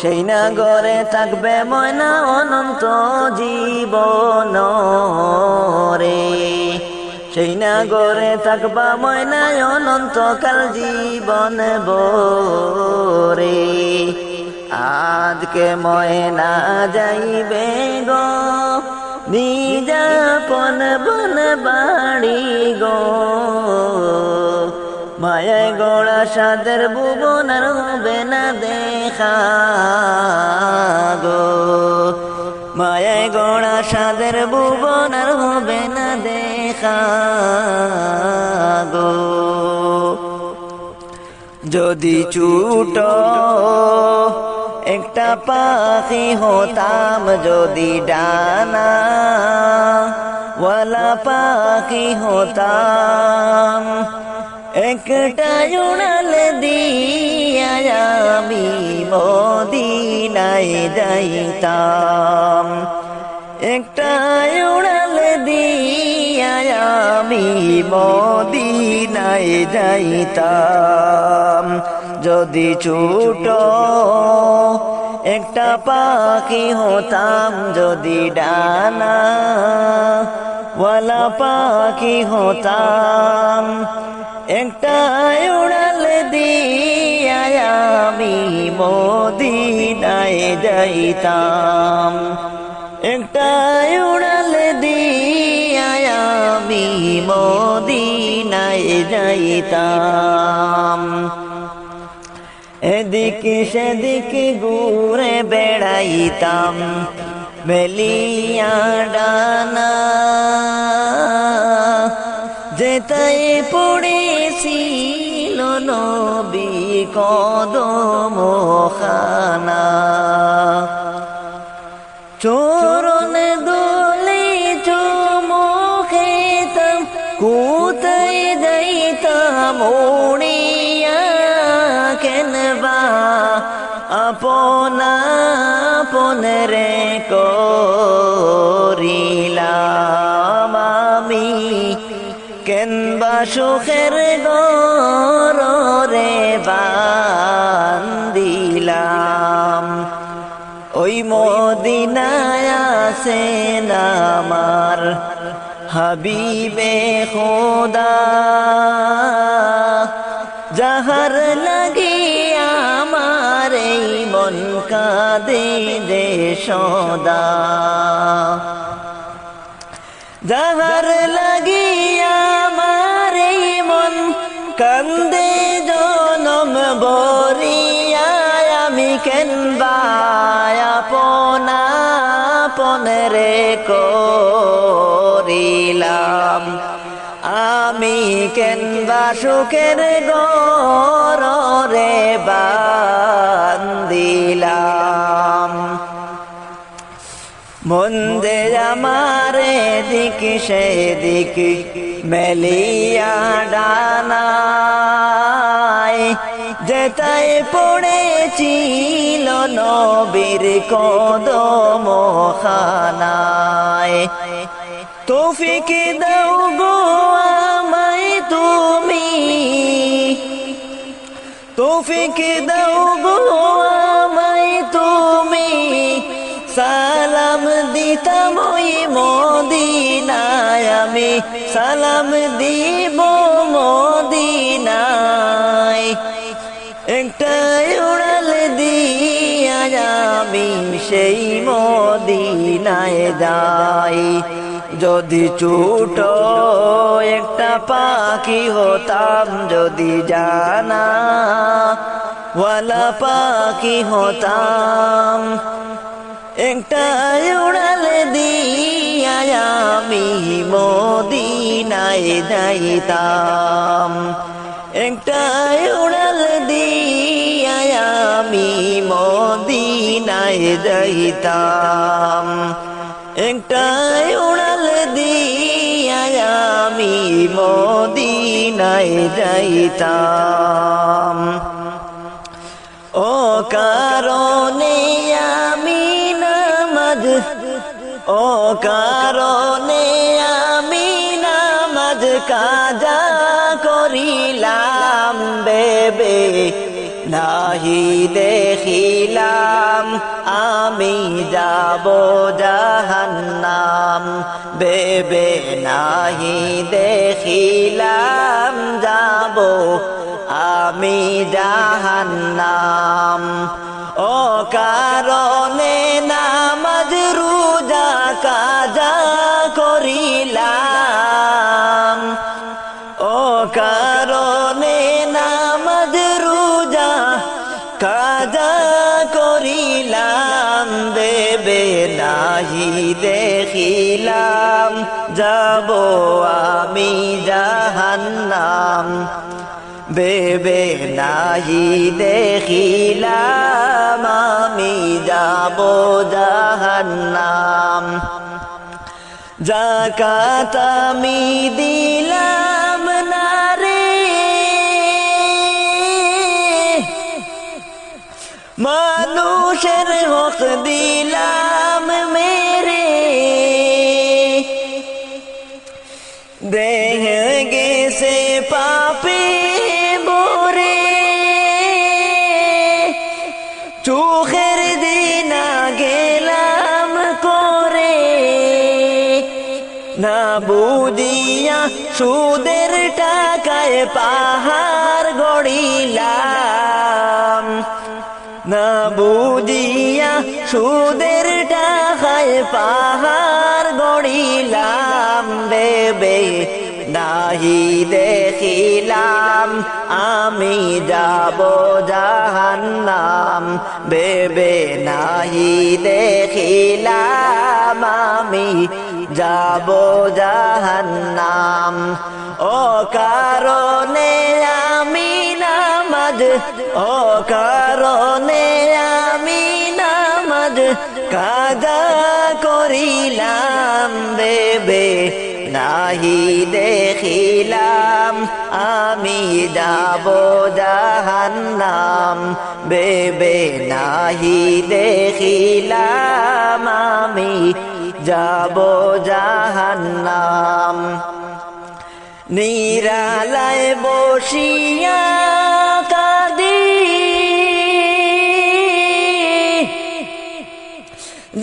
সেই নগরে থাকবে ময়না অনন্ত জীবন রে সেই নগরে থাকবা ময়না অনন্তকাল জীবন রে আজকে ময়না যাইবে গো নিজাপন বন বাড়ি গো মায়ায় গোড়া সাদের ভুবন আর হবে না দেখা গো মায়ায় গোড়া সাদের ভুবন আর হবে না দেখা গো যদি ছুট একটা পাখি হতাম যদি ডানা ওয়ালা পাখি হতাম একটা উড়াল দিয়া আমি মদিনায় যাইতাম একটা উড়াল দিয়া আমি মদিনায় যাইতাম যদি ছোট একটা পাখি হতাম যদি ডানা ওয়ালা পাখি হতাম একটা উড়াল দিয়া আমি মদিনায় যাইতাম একটা উড়াল দিয়া আমি মদিনায় যাইতাম এদিক সেদিক ঘুরে বেড়াইতাম মেলিয়া ডানা যেতাই পড়েছিল নবী কদম খানা চরণ দোলে চুমো খেতাম কোথায় যাইতাম উড়িয়া কেনবা আপনা আপন রে করিলাম আমি কেনবা সুখের গরে বান্দিলাম ওই মদিনায় আছেন আমার হাবিবে খোদা যাহার লাগি আমার এই মন কাঁদে যে সদা যাহার লাগি আমার এই মন কান্দে জনম বরিয়া আমি কেনবা আপনা আপন রে করিলাম আমি কেনবা সুখের গরে বান্দিলাম মন্দে আমারে দিক সেদিক মেলিয়া ডানায় যেতাই পড়েছিল নবীর কদম খানায় তৌফিক দাও গো আমায় তুমি তৌফিক দাও গো আমায় তুমি সালাম দিতাম ওই মদিনায়, আমি সালাম দিব মদিনায়। একটা উড়াল দিয়া আমি সেই মদিনায় যাই। যদি ছোট একটা পাখি হতাম, যদি জানা ওয়ালা পাখি হতাম, একটা উড়াল দিয়া আমি মদিনায় যাইতাম। একটা উড়াল দিয়া আমি মদিনায় যাইতাম। একটা উড়াল দিয়া আমি মদিনায় যাইতাম। ও কারণে আমি নামাজ, ও কারণে আমি নামাজ কাজা করিলাম, বেবে নাহি দেখিলাম আমি যাব জাহান্নাম। বেবে নাহি দেখিলাম যাব আমি জাহান্নাম। ও কারণে নামাজ রোজা কাজা করিলাম, ও কারণে নামাজ রোজা কাজা করিলাম, দেবে নাহি দেখিলাম যাব আমি জাহান্নাম। বেবে নাহি দেখিলাম আমি যাব জাহান্নাম। যাকাত আমি দিলাম না রে, মানুষের হক দিলাম মেরে, দেহ গেছে পাপে ভরে, চোখের দিনা গেলাম করে, না বুঝিয়া সুদের টাকায় পাহাড় গড়িলাম, না বুঝিয়া সুদের টাকায় পাহাড় গড়িলাম। বেবে নাহি দেখিলাম আমি যাব জাহান্নাম। বেবে নাহি দেখিলাম আমি যাব জাহান্নাম। ও কারণে আমি নামাজ, ও কারণে আমি নামাজ কাজা করিলাম, বেবে নাহি দেখিলাম আমি যাব জাহান্নাম। বেবে নাহি দেখিলাম আমি যাব জাহান্নাম। নিরালায় বসিয়া কাঁদি,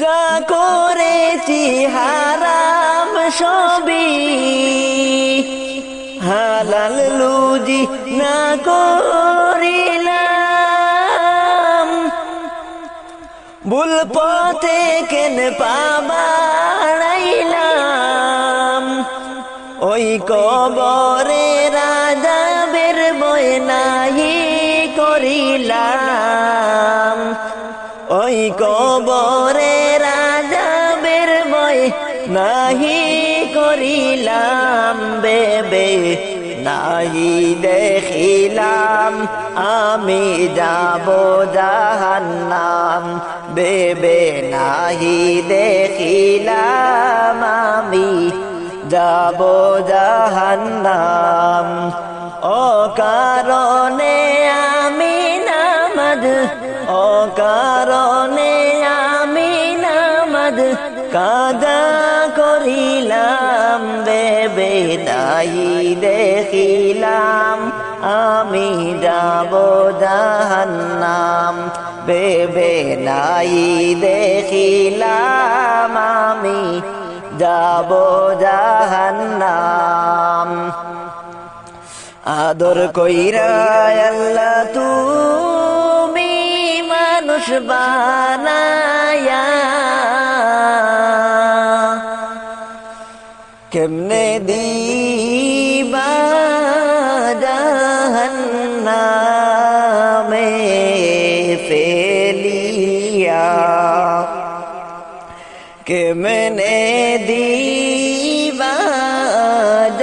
যা করেছি হারাম সবই, হালাল লুজি না করিলাম, ভুল পথে কেন পা বাড়াইলাম। ওই কবরে রাজাবের বই নাহি করিলাম, ওই কবরে রাজাবের বই নাহি করিলাম। বেবে নাহি দেখিলাম আমি যাব জাহান্নাম। বেবে নাহি দেখিলাম আমি যাব জাহান্নাম। ও কারণে আমি নামাজ, ও কারণে আমি নামাজ কাজা করিলাম। বেবে নাহি দেখিলাম আমি যাব জাহান্নাম। বেবে নাই দেখিলাম আমি যাব জাহান্নাম। আদর কইরা আল্লাহ তুমি মানুষ বানায়া কেমনে দিবা জাহান্নামে ফেলিয়া, কেমনে দিবা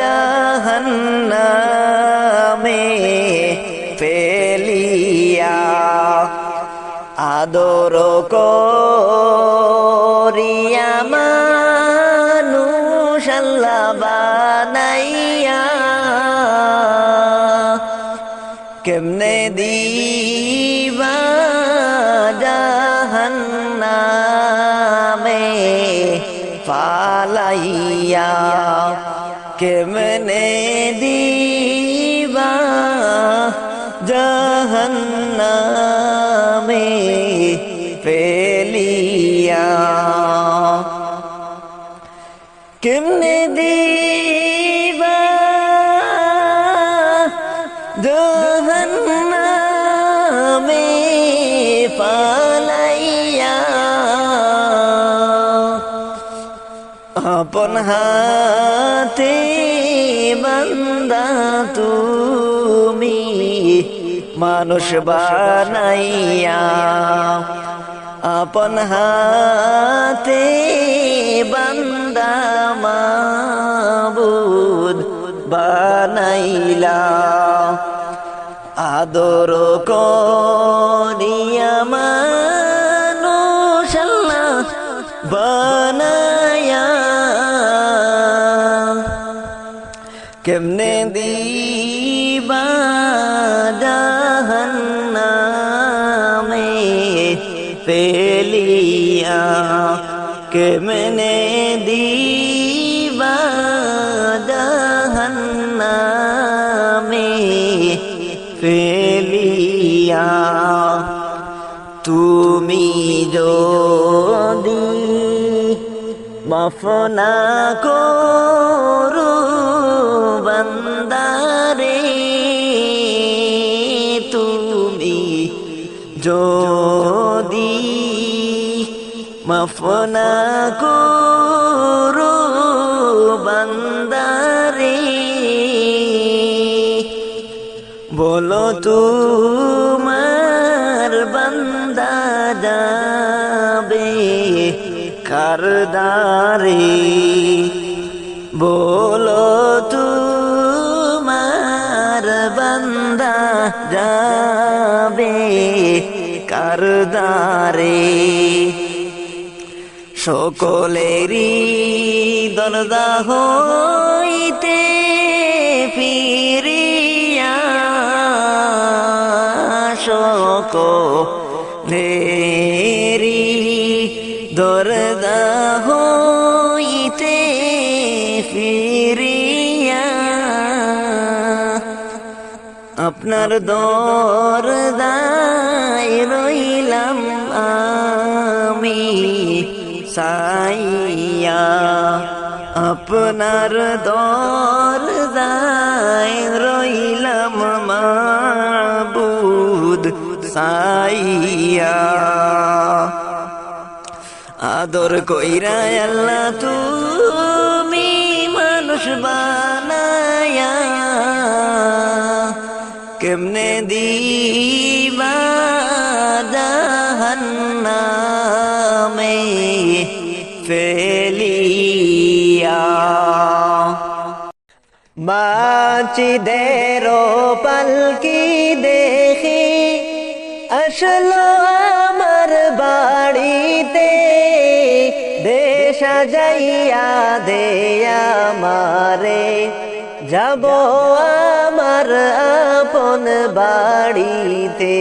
জাহান্নামে ফেলিয়া। আদর করিয়া মানুষ আল্লাহ বানাইয়া কেমনে দিবা জাহান্নামে ফালাইয়া, কেমনে দিবা জাহান্নামে ফেলিয়া, কেমনে দিবা জাহান্নামে ফালাইয়া। আপন হাতে বান্দা তুমি মানুষ বানাইয়া, আপন হাতে বান্দা মাবুদ বানাইলা। আদর করিয়া মানুষ আল্লাহ বানায়া কেমনে দিবা জাহান্নামে ফেলিয়া, কেমনে দিবা জাহান্নামে ফেলিয়া। তুমি যদি মাফ না করো বান্দারে, তুমি যদি মাফ না করো বান্দারে, বলো তোমার বান্দা যাবে কার দ্বারে, বলো তোমার বান্দা যাবে কার দ্বারে। সকলেরই দরজা হইতে ফিরিয়া সকলেরই দরজা হইতে ফিরিয়া আপনার দরজায় রইলাম আমি সাইয়া, আপনার দরজায় রইলাম মাবুদ সাইয়া। আদর কইরা আল্লাহ তুমি মানুষ বানায়া কেমনে দিবা জাহান্নামে ফেলিয়া। মাছিদেরও পালকি দেখি আসলো আমার বাড়িতে, দেশা যাইয়া দে আমারে যাব আমার আপন বাড়িতে,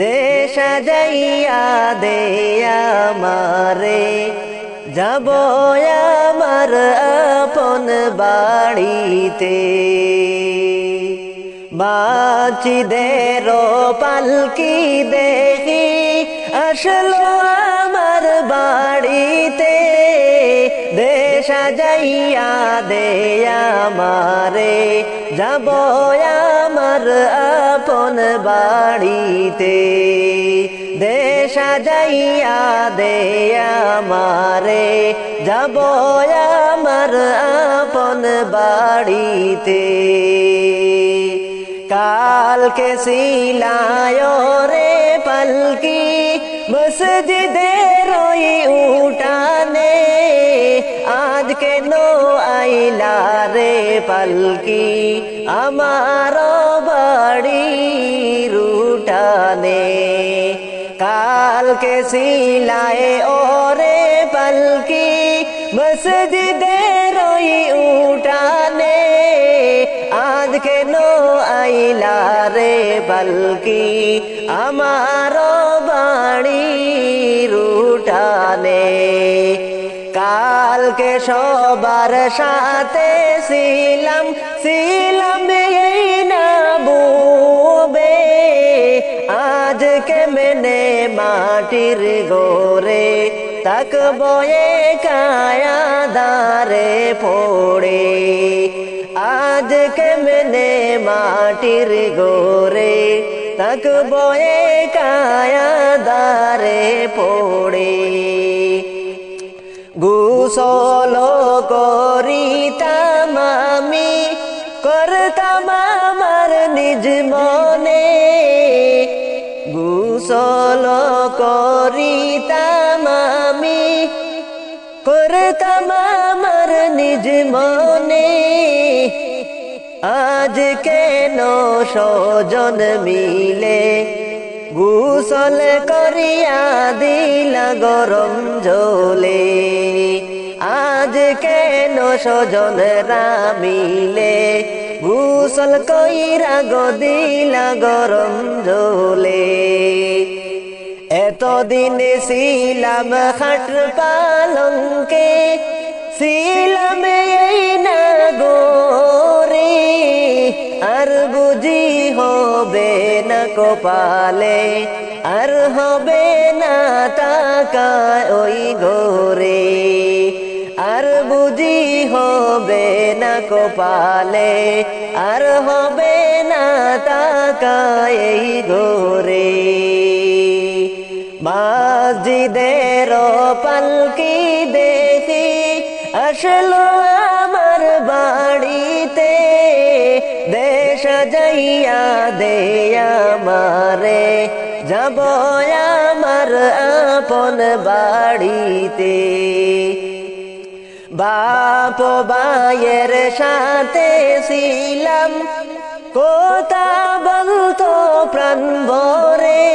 দেশা যাইয়া দে আমারে যাব আমার আপন বাড়িতে। মাছিদেরও পালকি দেখি আসলো আমার বাড়িতে দেশ সাজাইয়া দে আমারে যাব আমার আপন বাড়িতে দেশ সাজাইয়া দে আমারে যাব আমার আপন বাড়িতে কালকে সিলায় রে পালকি মসজিদের ওই উঠানে আজকে নো আইলা রে পালকি আমার বাড়ির উঠানে কালকে সিলায় ওরে পালকি মসজিদের ওই উঠানে আজকে নো আইলা রে পালকি আমার বাড়ির উঠানে কালকে সবার সাথে ছিলাম এই না বুবে আজকে মেনে মাটির গোরে তাকবো কায়া দারে পড়ে আজকে মেনে মাটির গোরে তাকবো কায়া দারে পড়ে গোসল করিতাম আমি করতাম আমার নিজ মনে গোসল করিতাম আমি করতাম আমার নিজ মনে আজ কেন সজন মিলে গোসল করিয়া দিলা গরম জলে আজ কেন সজনরা মিলে গোসল কইরা গো দিলা গরম জলে এতদিন ছিলাম খাট পালঙ্কে ছিলাম এই না গোরে আর বুঝি হবে না কপালে আর হবে না টাকা ওই গোরে আর বুঝি হবে না কপালে আর হবে না টাকা এই গোরে মসজিদের পালকি দেখি আসলো আমার বাড়িতে দেশ সাজাইয়া দে আমারে যাব আমার আপন বাড়িতে বাপ ভাইয়ের সাথে ছিলাম কথা বলতো প্রাণ ভরে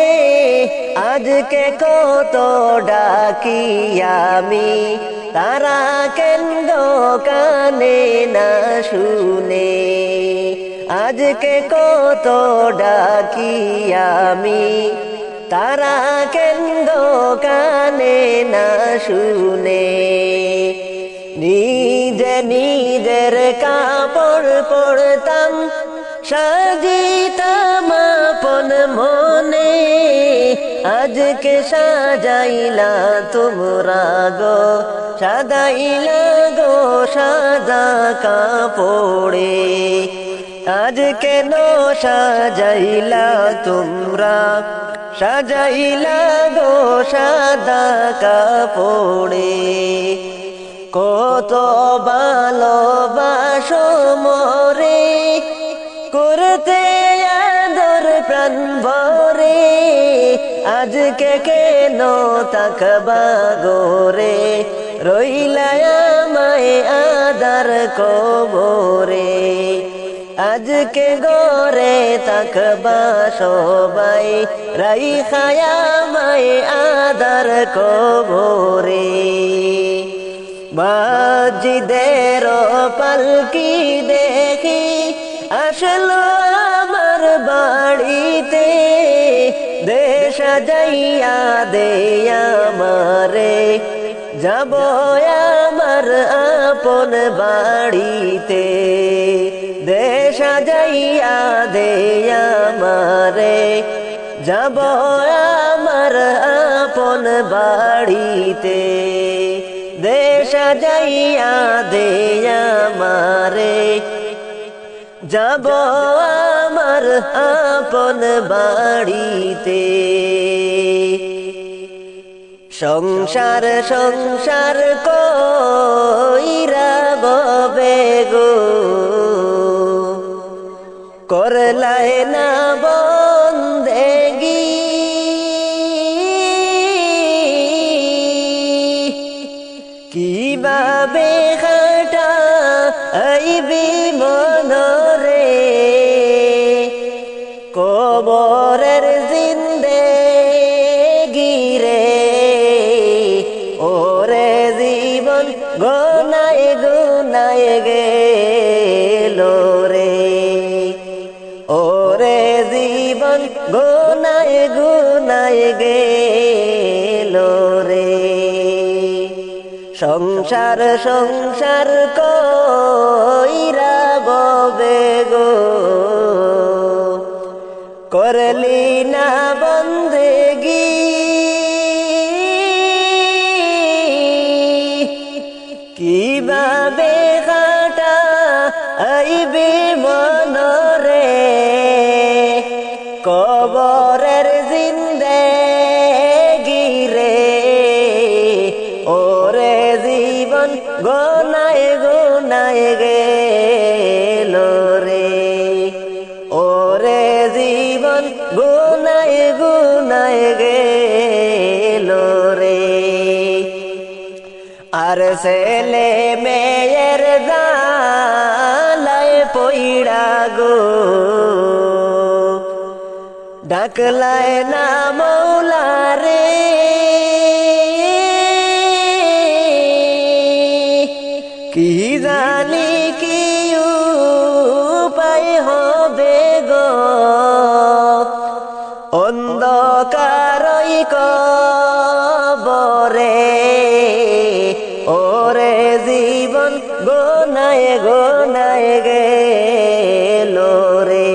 আজকে কত ডাকি আমি তারা কেন্দ্র কানে না শুনে আজকে কত ডাকি আমি তারা কেন্দ্র কানে না শুনে নিজে নিজের কাপড় পরতাম সাজিতাম আপন মনে আজকে সাজাইলা তোমরা গো সাজাইলা গো সাদা কাপড়ে আজকে নো সাজাইলা তোমরা সাজাইলা গো সাদা কাপড়ে কত ভালোবাসো মোরে করতে আদর প্রাণ ভরে আজকে কেন তাকবা গোরে রইলা আমায় আদার কবরে আজকে গোরে তাকবা সবাই রাইখায়া আমায় আদার কবরে মসজিদের পালকি দেখি আসলো আমার বাড়িতে দেশ সাজাইয়া দে আমারে যাব আমার আপন বাড়িতে দেশ সাজাইয়া দে আমারে যাব আমার আপন আপন বাড়িতে দেশা যাইয়া দে আমারে যাব আমার আপন বাড়িতে সংসার সংসার কইরা ববে গো করলাই না বন্দেগি কিভাবে খাটা আইবি মনরে কবরের জিন্দেগি রে ওরে জীবন গোনায় গুনায় গেল রে ওরে জীবন গোনায় গুনায় গেল রে সংসার সংসার কইরা ববে গো করলি না বন্দেগি কিভাবে কাটা আইবি মনরে কবরের জিন্দেগি রে ওরে জীবন গোনায় গোনায় গেল রে ওরে জীবন গুনায় গুনায় গেল রে আর ছেলে মেয়ের জালায় পইড়া গো ডাকলায় না মৌলা রে কি জানি কি উপায় হবে গো অন্ধকারই কবরে ওরে জীবন গোনায় গোনায় গেল রে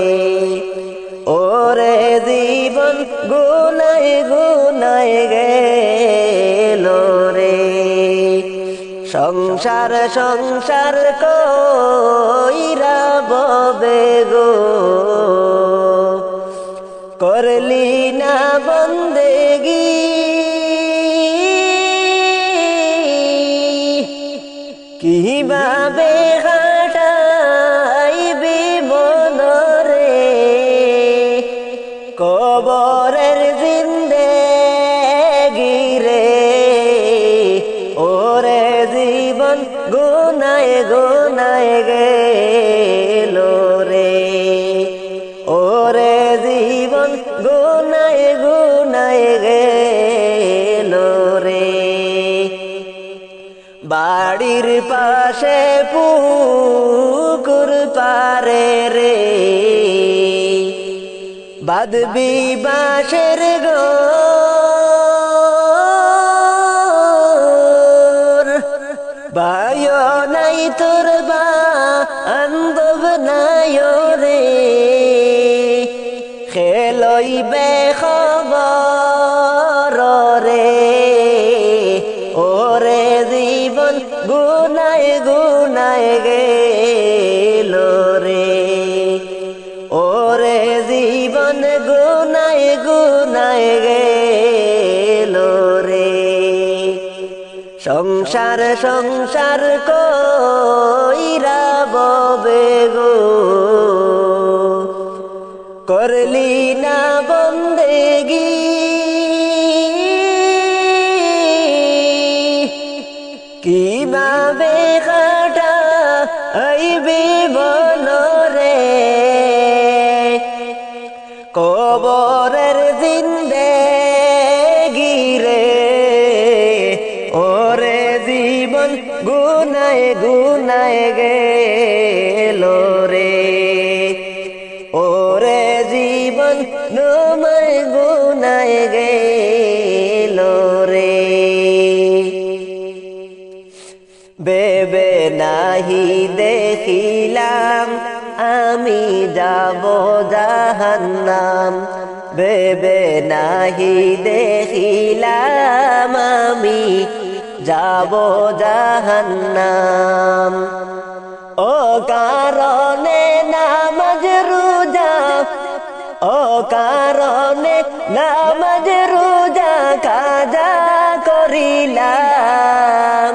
ওরে জীবন গোনায় গোনায় গেল রে সংসার সংসার কইরা ববে গো করলি না বন্দেগি কিভাবে হাঁটাইবি মনরে কবরের জিন্দেগি রে ওরে জীবন গুনায় গুনায় গেল রে ওরে জীবন গুনায় গুনায় গেল রে বাড়ির পাশে পুকুর পারে রে বাঁধবি বাঁশের ঘর বায়ো নাই তোর বান্ধব নাই রে খেলইবে খবর রে ওরে জীবন গুনায় গুনায় গেল রে ওরে জীবন গুনায় গুনায় গেল রে সংসার সংসার কইরা ববে গো করলি না বন্দেগি কিভাবে কাটা আইবি মনরে কবরের জিন্দেগি রে ওরে জীবন গুনায় গুনায় গেল রে ওরে জীবন নময় গুনায় গেল রে বেবে নাহি দেখিলাম আমি যাব জাহান্নাম ভেবে নাহি দেখিলাম আমি যাব জাহান্নাম। ও কারণে নামাজ রোজা, ও কারণে নামাজ রোজা কাজা করিলাম।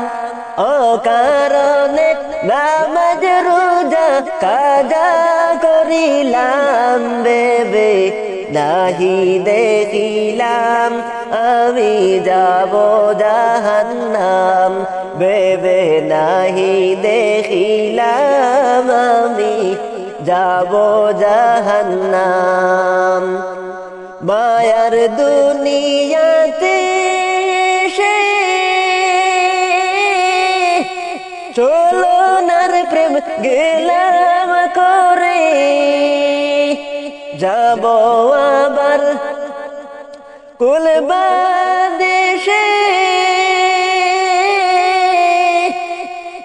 ও কারণে নামাজ রোজা কাজা করিলাম। ভেবে নাহি দেখিলাম আমি যাব জাহান্নাম। ভেবে নাহি দেখিলাম আমি যাব জাহান্নাম। মায়ার দুনিয়াতে সে চলনার প্রেম গেলাম করে, যাব আবার কুল বাদেশে।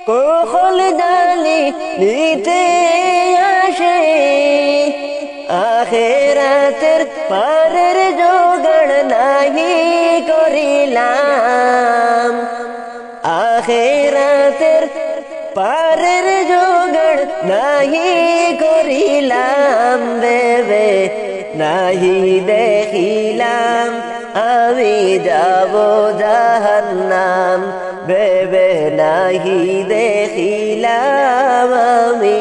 কখল জালি নিতে আসে, আখেরাতের পারের জোগাড় নাহি করিলাম। আখেরাতের পারের জোগাড় নাহি করিলাম। ভেবে নাহি দেখিলাম আমি যাব জাহান্নাম। ভেবে নাহি দেখিলাম আমি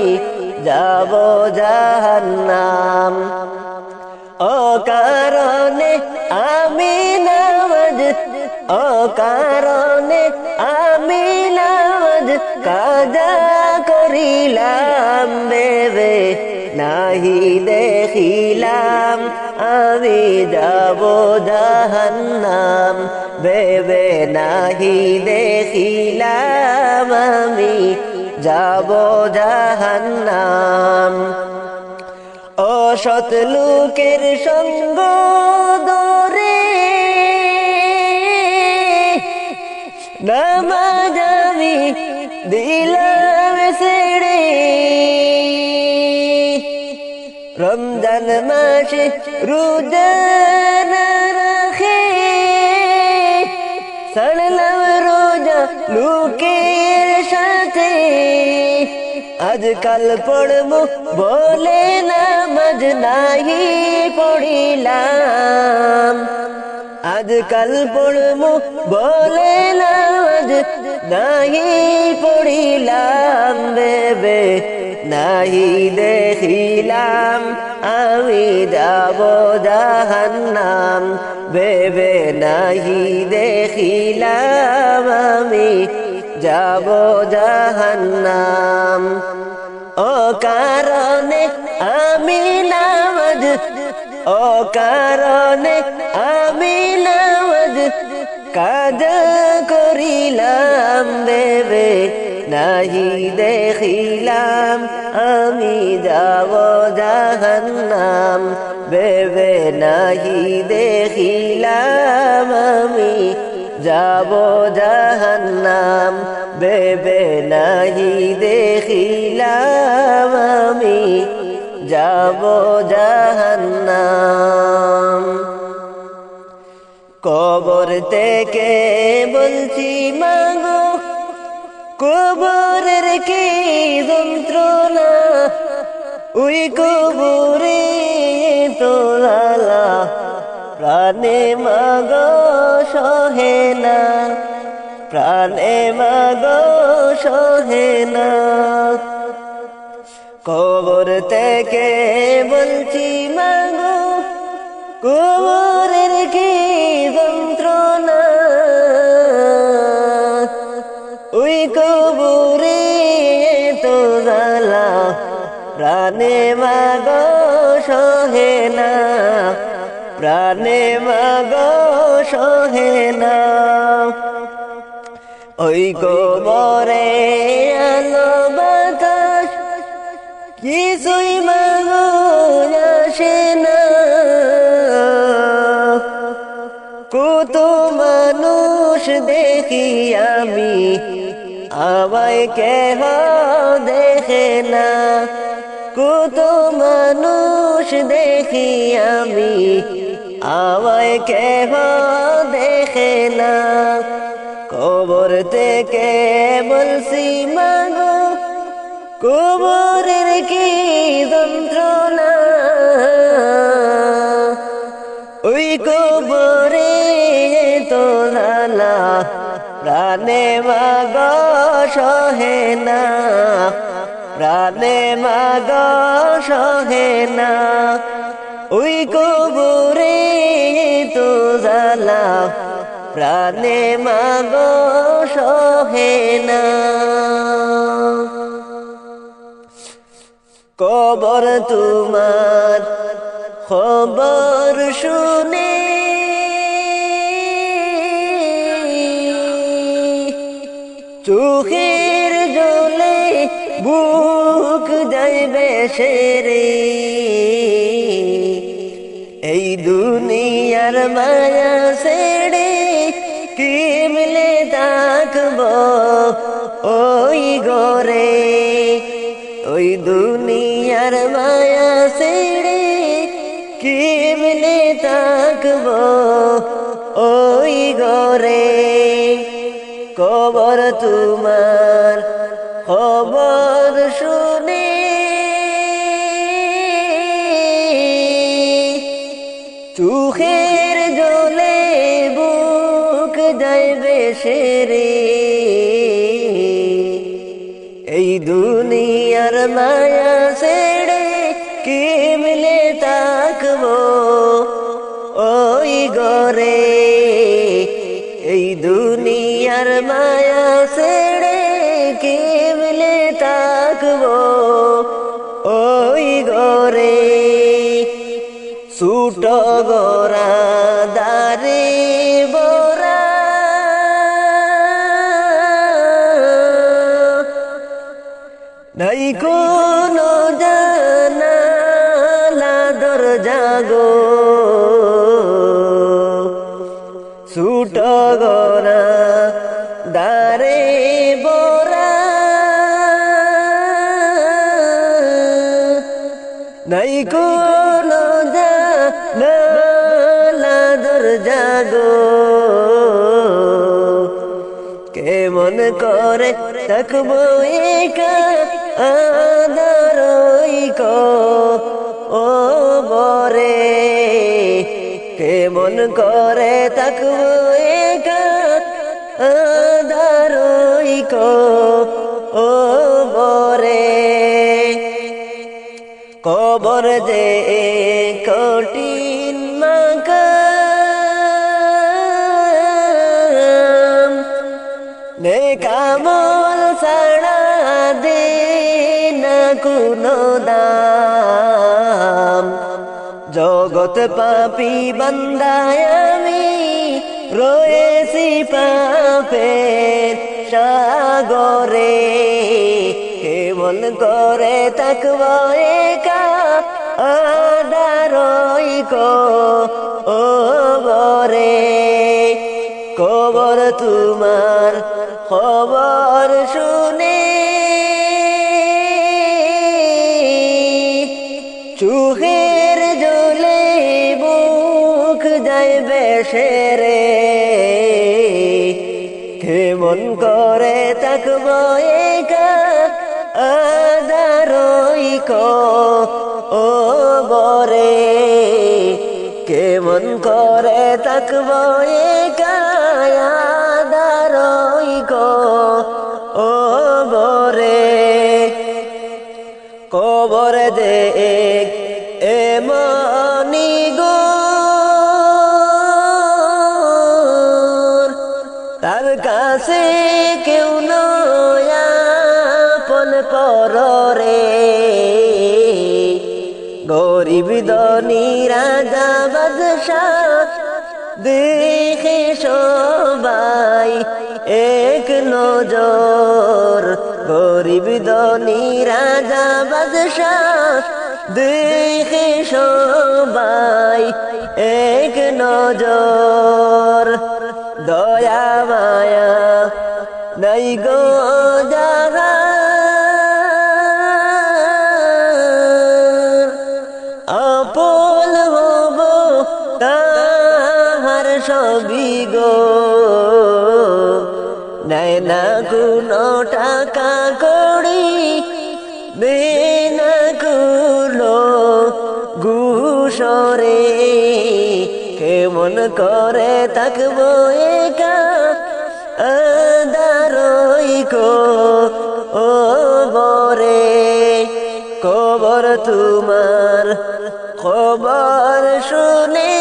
যাব জাহান্নাম। ও কারণে আমি নামাজ, ও কারণে আমি নামাজ কাজা করিলাম। ভেবে নাহি দেখিলাম আমি যাব জাহান্নাম। ভেবে নাহি দেখিলাম আমি যাব জাহান্নাম। অসৎ লোকের সঙ্গ ধরে নামাজ আমি দিলাম ছেড়ে। রমজান মাসে রোজা না রাখে ছাড়লাম রোজা লোকের সাথে। আজকাল পড়বো বলে নামাজ নাহি পড়িলাম। আজকাল পড়বো বলে নামাজ নাহি পড়িলাম। ভেবে নাহি দেখিলাম আমি যাব জাহান্নাম। ভেবে নাহি দেখিলাম আমি যাব জাহান্নাম। ও কারণে আমি নামাজ, ও কারণে আমি নামাজ কাজা করিলাম। ভেবে নাহি দেখিলাম আমি যাব জাহান্নাম। ভেবে নাহি দেখিলাম আমি যাব জাহান্নাম। ভেবে নাহি দেখিলাম আমি যাব জাহান্নাম। কবর থেকে বলছি মাগো, কবরের কি যন্ত্রণা, ওই কবরে তো জ্বালা প্রাণে মাগো সহে না। প্রাণে মাগো সহে না। কবর থেকে বলছি মাগো, কবরের কি যন্ত্রণা, ওই কবরে তো জ্বালা প্রাণে মাগো সহে না। প্রাণে মাগো সহে না। ওই কবরে আলো বাতাস কিছুই মাগো আসে না। কত মানুষ দেখি আমি আমায় কেহ দেখে না। কত মানুষ দেখি আমি আমায় কেহ দেখে না কবর থেকে বলছি মাগো কবরের কি যন্ত্রণা ওই কবরে তো জ্বালা প্রাণে মাগো সহে না প্রাণে মাগো সহে না ওই কবরে তো জ্বালা প্রাণে মাগো সহে না কবর তোমার খবর শুনে চোখের জলে বুক যাইবে সেরে এই দুনিয়ার মায়া ছেড়ে কেমনে থাকব ওই ঘরে ওই দুনিয়ার মায়া ছেড়ে কেমনে থাকব ওই ঘরে কবর তোমার খবর শুনে চোখের জলে বুক যাইবে সেরে এই দুনিয়ার মায়া ছেড়ে কেমনে থাকব ওই ঘরে এই দুনিয়ার মায়া ছেড়ে কেমনে থাকব ওই ঘরে ছুট গোরা দারে বরা নাই কোনো জানালা দরজা গো ছুট গোরা দারে বরা নাই কোনো জানালা দরজা গো কেমন করে থাকবো একা আদরই ও বরে কেমন করে থাকবো একা আদরই ও বরে কবর যে কঠিন মাকাম নেকামল ছাড়া দে না কোনো দাম জগৎ পাপী বান্দায় আমি রয়েছি পাপের সাগরে কেমন করে থাকব একা আদারই ও বরে কবর তোমার খবর শুনে চোখের জলে বুক যাইবে সেরে কেমন করে থাকব একা আদারই ও বরে কেমন করে থাকব একা আদারই ও বরে কবর দেখ এমনি গো তার কাছে কেউ নয়াপন পররে গরিব ধনী রাজা বাদশাহ দেখে সবাই এক নজর গরিব ধনী রাজা বাদশাহ দেখে সবাই এক নজর দয়া মায়া নাই গো জাগা আপন হব তা সবই গো নেয় না কোনো টাকা কড়ি দেয় না কোনো ঘুষরে কেমন করে থাকবো একা আদারই কো ও বরে কবর তোমার খবর শুনে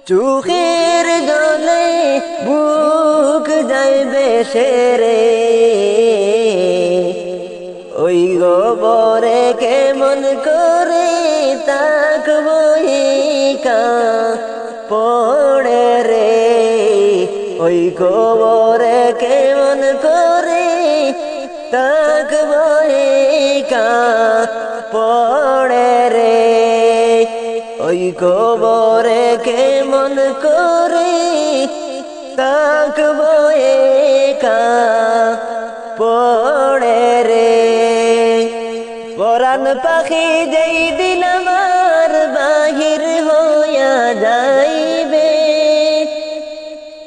চোখের জলে বুক যাইবে সেরে ওই গোবরে কেমন করে তাকবো একা পড়ে রে ওই গোবরে কেমন করে তাকবো একা পড়ে রে ওই গোবরে কেমন করে তাকবো একা পড়ে রে পরাণ পাখি যেই দিন আমার বাহির হইয়া যাইবে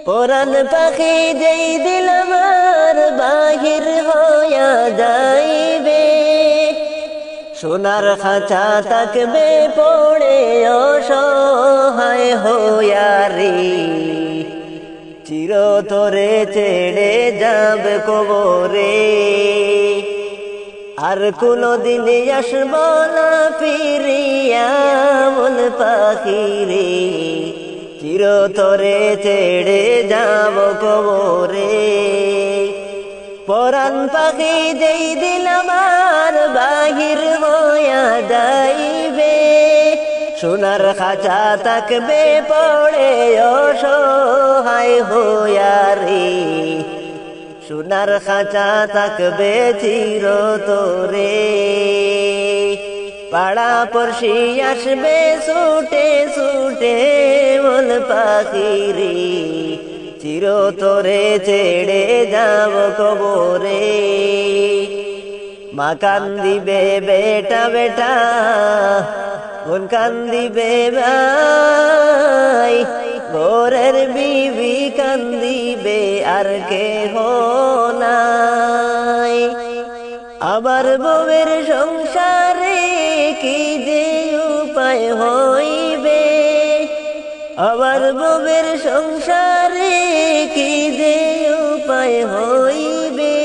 পরাণ পাখি যেই দিন আমার বাহির হইয়া যাইবে সোনার খাঁচা থাকবে পড়ে অসহায় হইয়া রে চিরতরে ছেড়ে যাবে কবরে আর কোনদিন আসব না ফিরিয়া মন পাখি রে চিরতরে ছেড়ে যাব কবরে পরাণ পাখি যেই দিন আমার বাহির হইয়া যাইবে সোনার খাঁচা থাকবে পড়ে অসহায় হইয়া রে সোনার খাঁচা থাকবে চিরতরে পাড়া পড়শি আসবে ছুটে ছুটে মন পাখি রে চিরতরে ছেড়ে যাব কবরে মা কান্দিবে বেটা বেটা বোন কান্দিবে ভাই ঘরের বিবি কান্দিবে আর কেহ নাই আবার বউয়ের সংসারে কি যে উপায় হইবে আবার বউয়ের সংসারে কি যে উপায় হইবে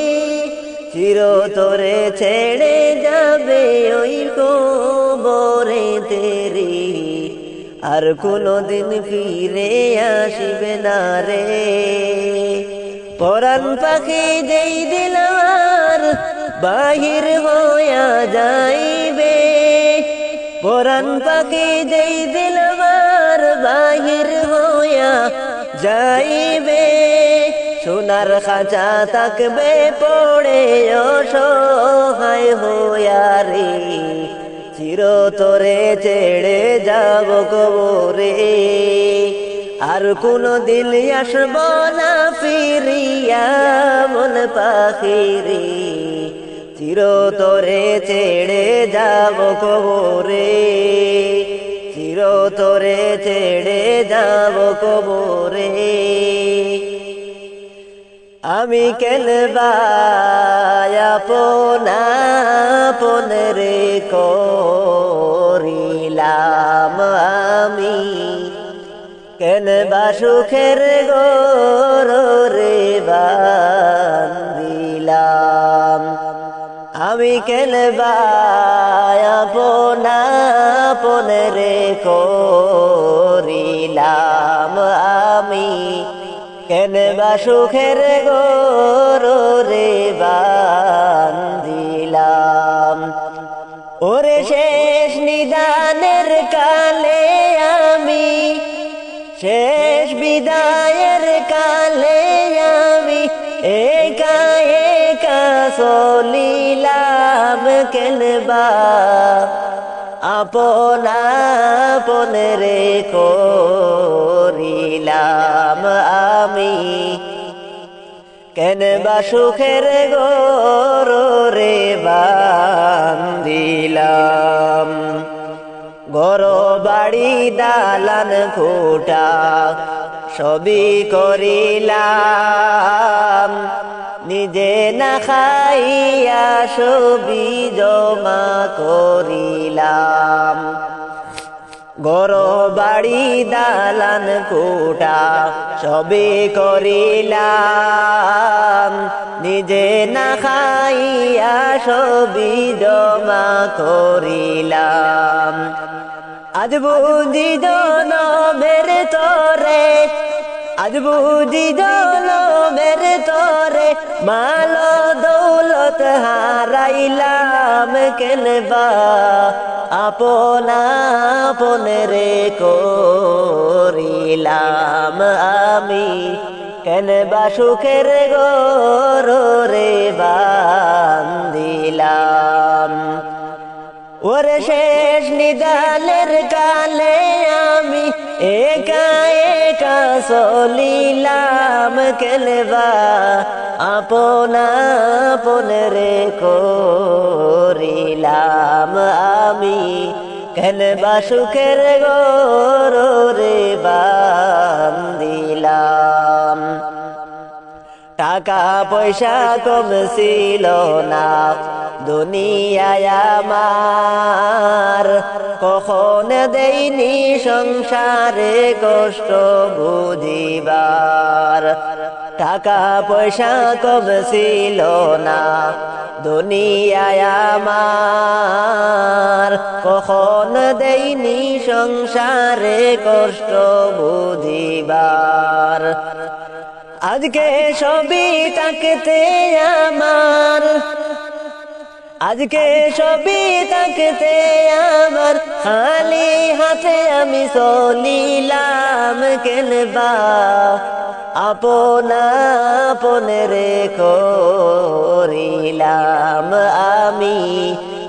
চিরতরে ছেড়ে যাবে ওই কবরে তেরি আর কোনদিন ফিরে আসিবে না রে পরাণ পাখি যেই দিল আর বাহির হইয়া যাইবে পরাণ পাখি যেই দিল আর বাহির হইয়া যাইবে সোনার খাঁচা থাকবে পড়ে অসহায় হইয়া রে চিরতরে ছেড়ে যাব কবরে আর কোনদিন আসব না ফিরিয়া মন পাখি রে চিরতরে ছেড়ে যাব কবরে চিরতরে ছেড়ে যাব কবরে আমি কেন আপন রে করিলাম আমি কেন বা সুখের গরে বান্দিলাম আমি কেন আপন রে করিলাম আমি কেন বা সুখের গরে বান্দিলাম ওরে শেষ নিদানের কালে আমি শেষ বিদায়ের কালে আমি একা একা চলিলাম কেনবা আপন রে করিলাম আমি কেনবা সুখের গরে বান্দিলাম ঘর বাড়ি দালান কোঠা সবই করিলাম, নিজে না খাইয়া সবই জমা করিলাম। ঘর বাড়ি দালান কোঠা সবই করিলাম, নিজে না খাইয়া সবই জমা করিলাম। আজ বুঝি জনমের তরে, আজ বুঝি জনমের তরে মাল দৌলত হারাইলাম, কেনবা আপন আপন রে করিলাম আমি, কেনবা সুখের ঘর রে বান্দিলাম। ওরে শেষ নিদানের কালে আমি একা একা চলিলাম, কেনবা আপন আপন রে করিলাম আমি, কেনবা সুখের ঘর রে বান্দিলাম। টাকা পয়সা কম ছিল না দুনিয়ায় আমার, কখন দেইনি সংসারে কষ্ট বুঝিবার। টাকা পয়সা কম ছিল না দুনিয়ায় আমার, কখন দেইনি সংসারে কষ্ট বুঝিবার। আজকে সবই তাকতে আমার, আজকে সবই তাকতে আমার, খালি হাতে আমি চলিলাম, কেনবা আপন আপন রে করিলাম আমি,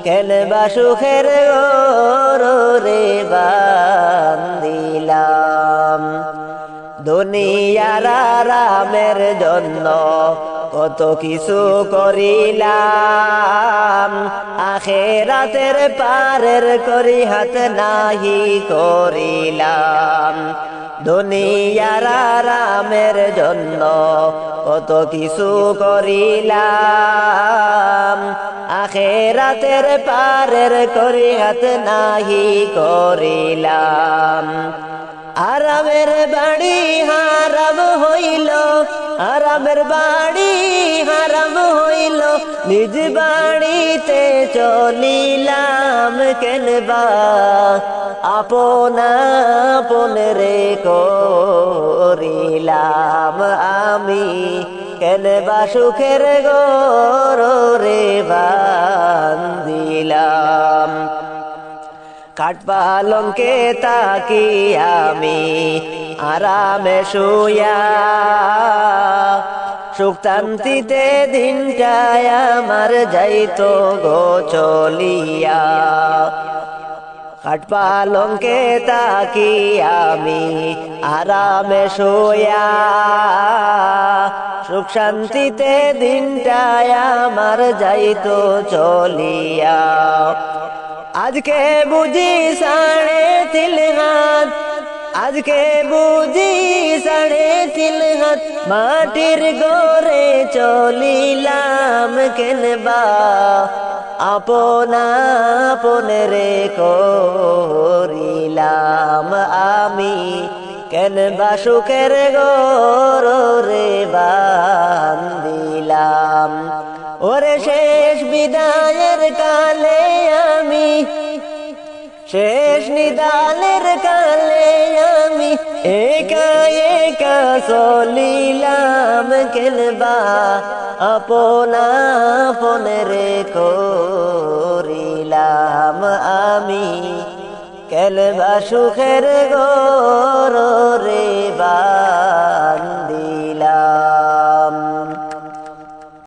কেনবা সুখের ঘর রে বান্দিলাম। দুনিয়ার আরামের জন্য কত কিছু করিলাম, আখেরাতের পারের করি হাত নাহি করিলাম। দুনিয়ার আরামের জন্য কত কিছু করিলাম, আখেরাতের পারের করি হাত নাহি করিলাম। আরামের বাড়ি হারাম হইল, আরামের বাড়ি হারাম হইল, নিজ বাড়িতে চলিলাম, কেনবা আপন আপন রে করিলাম আমি, কেনবা সুখের ঘর রে বান্দিলাম। কাঠ পালঙ্কে তাকি আমি আরামে শুয়া, সুখ শান্তিতে দিনটায় আমার যাইতো গো চলিয়া। কাঠ পালঙ্কে তাকি আমি আরামে শুয়া, সুখ শান্তিতে দিনটায় আমার যাইতো চলিয়া। আজকে বুঝি 3.5 হাত, আজকে বুঝি 3.5 হাত মাটির ঘরে চলিলাম, কেনবা আপন আপন রে করিলাম আমি, কেনবা সুখের ঘর রে বান্দিলাম। ওরে শেষ বিদায়ের কালে আমি, শেষ নিদানের কালে আমি একা একা চলিলাম, কেনবা আপন আপন রে করিলাম আমি, কেনবা সুখের ঘর রে বা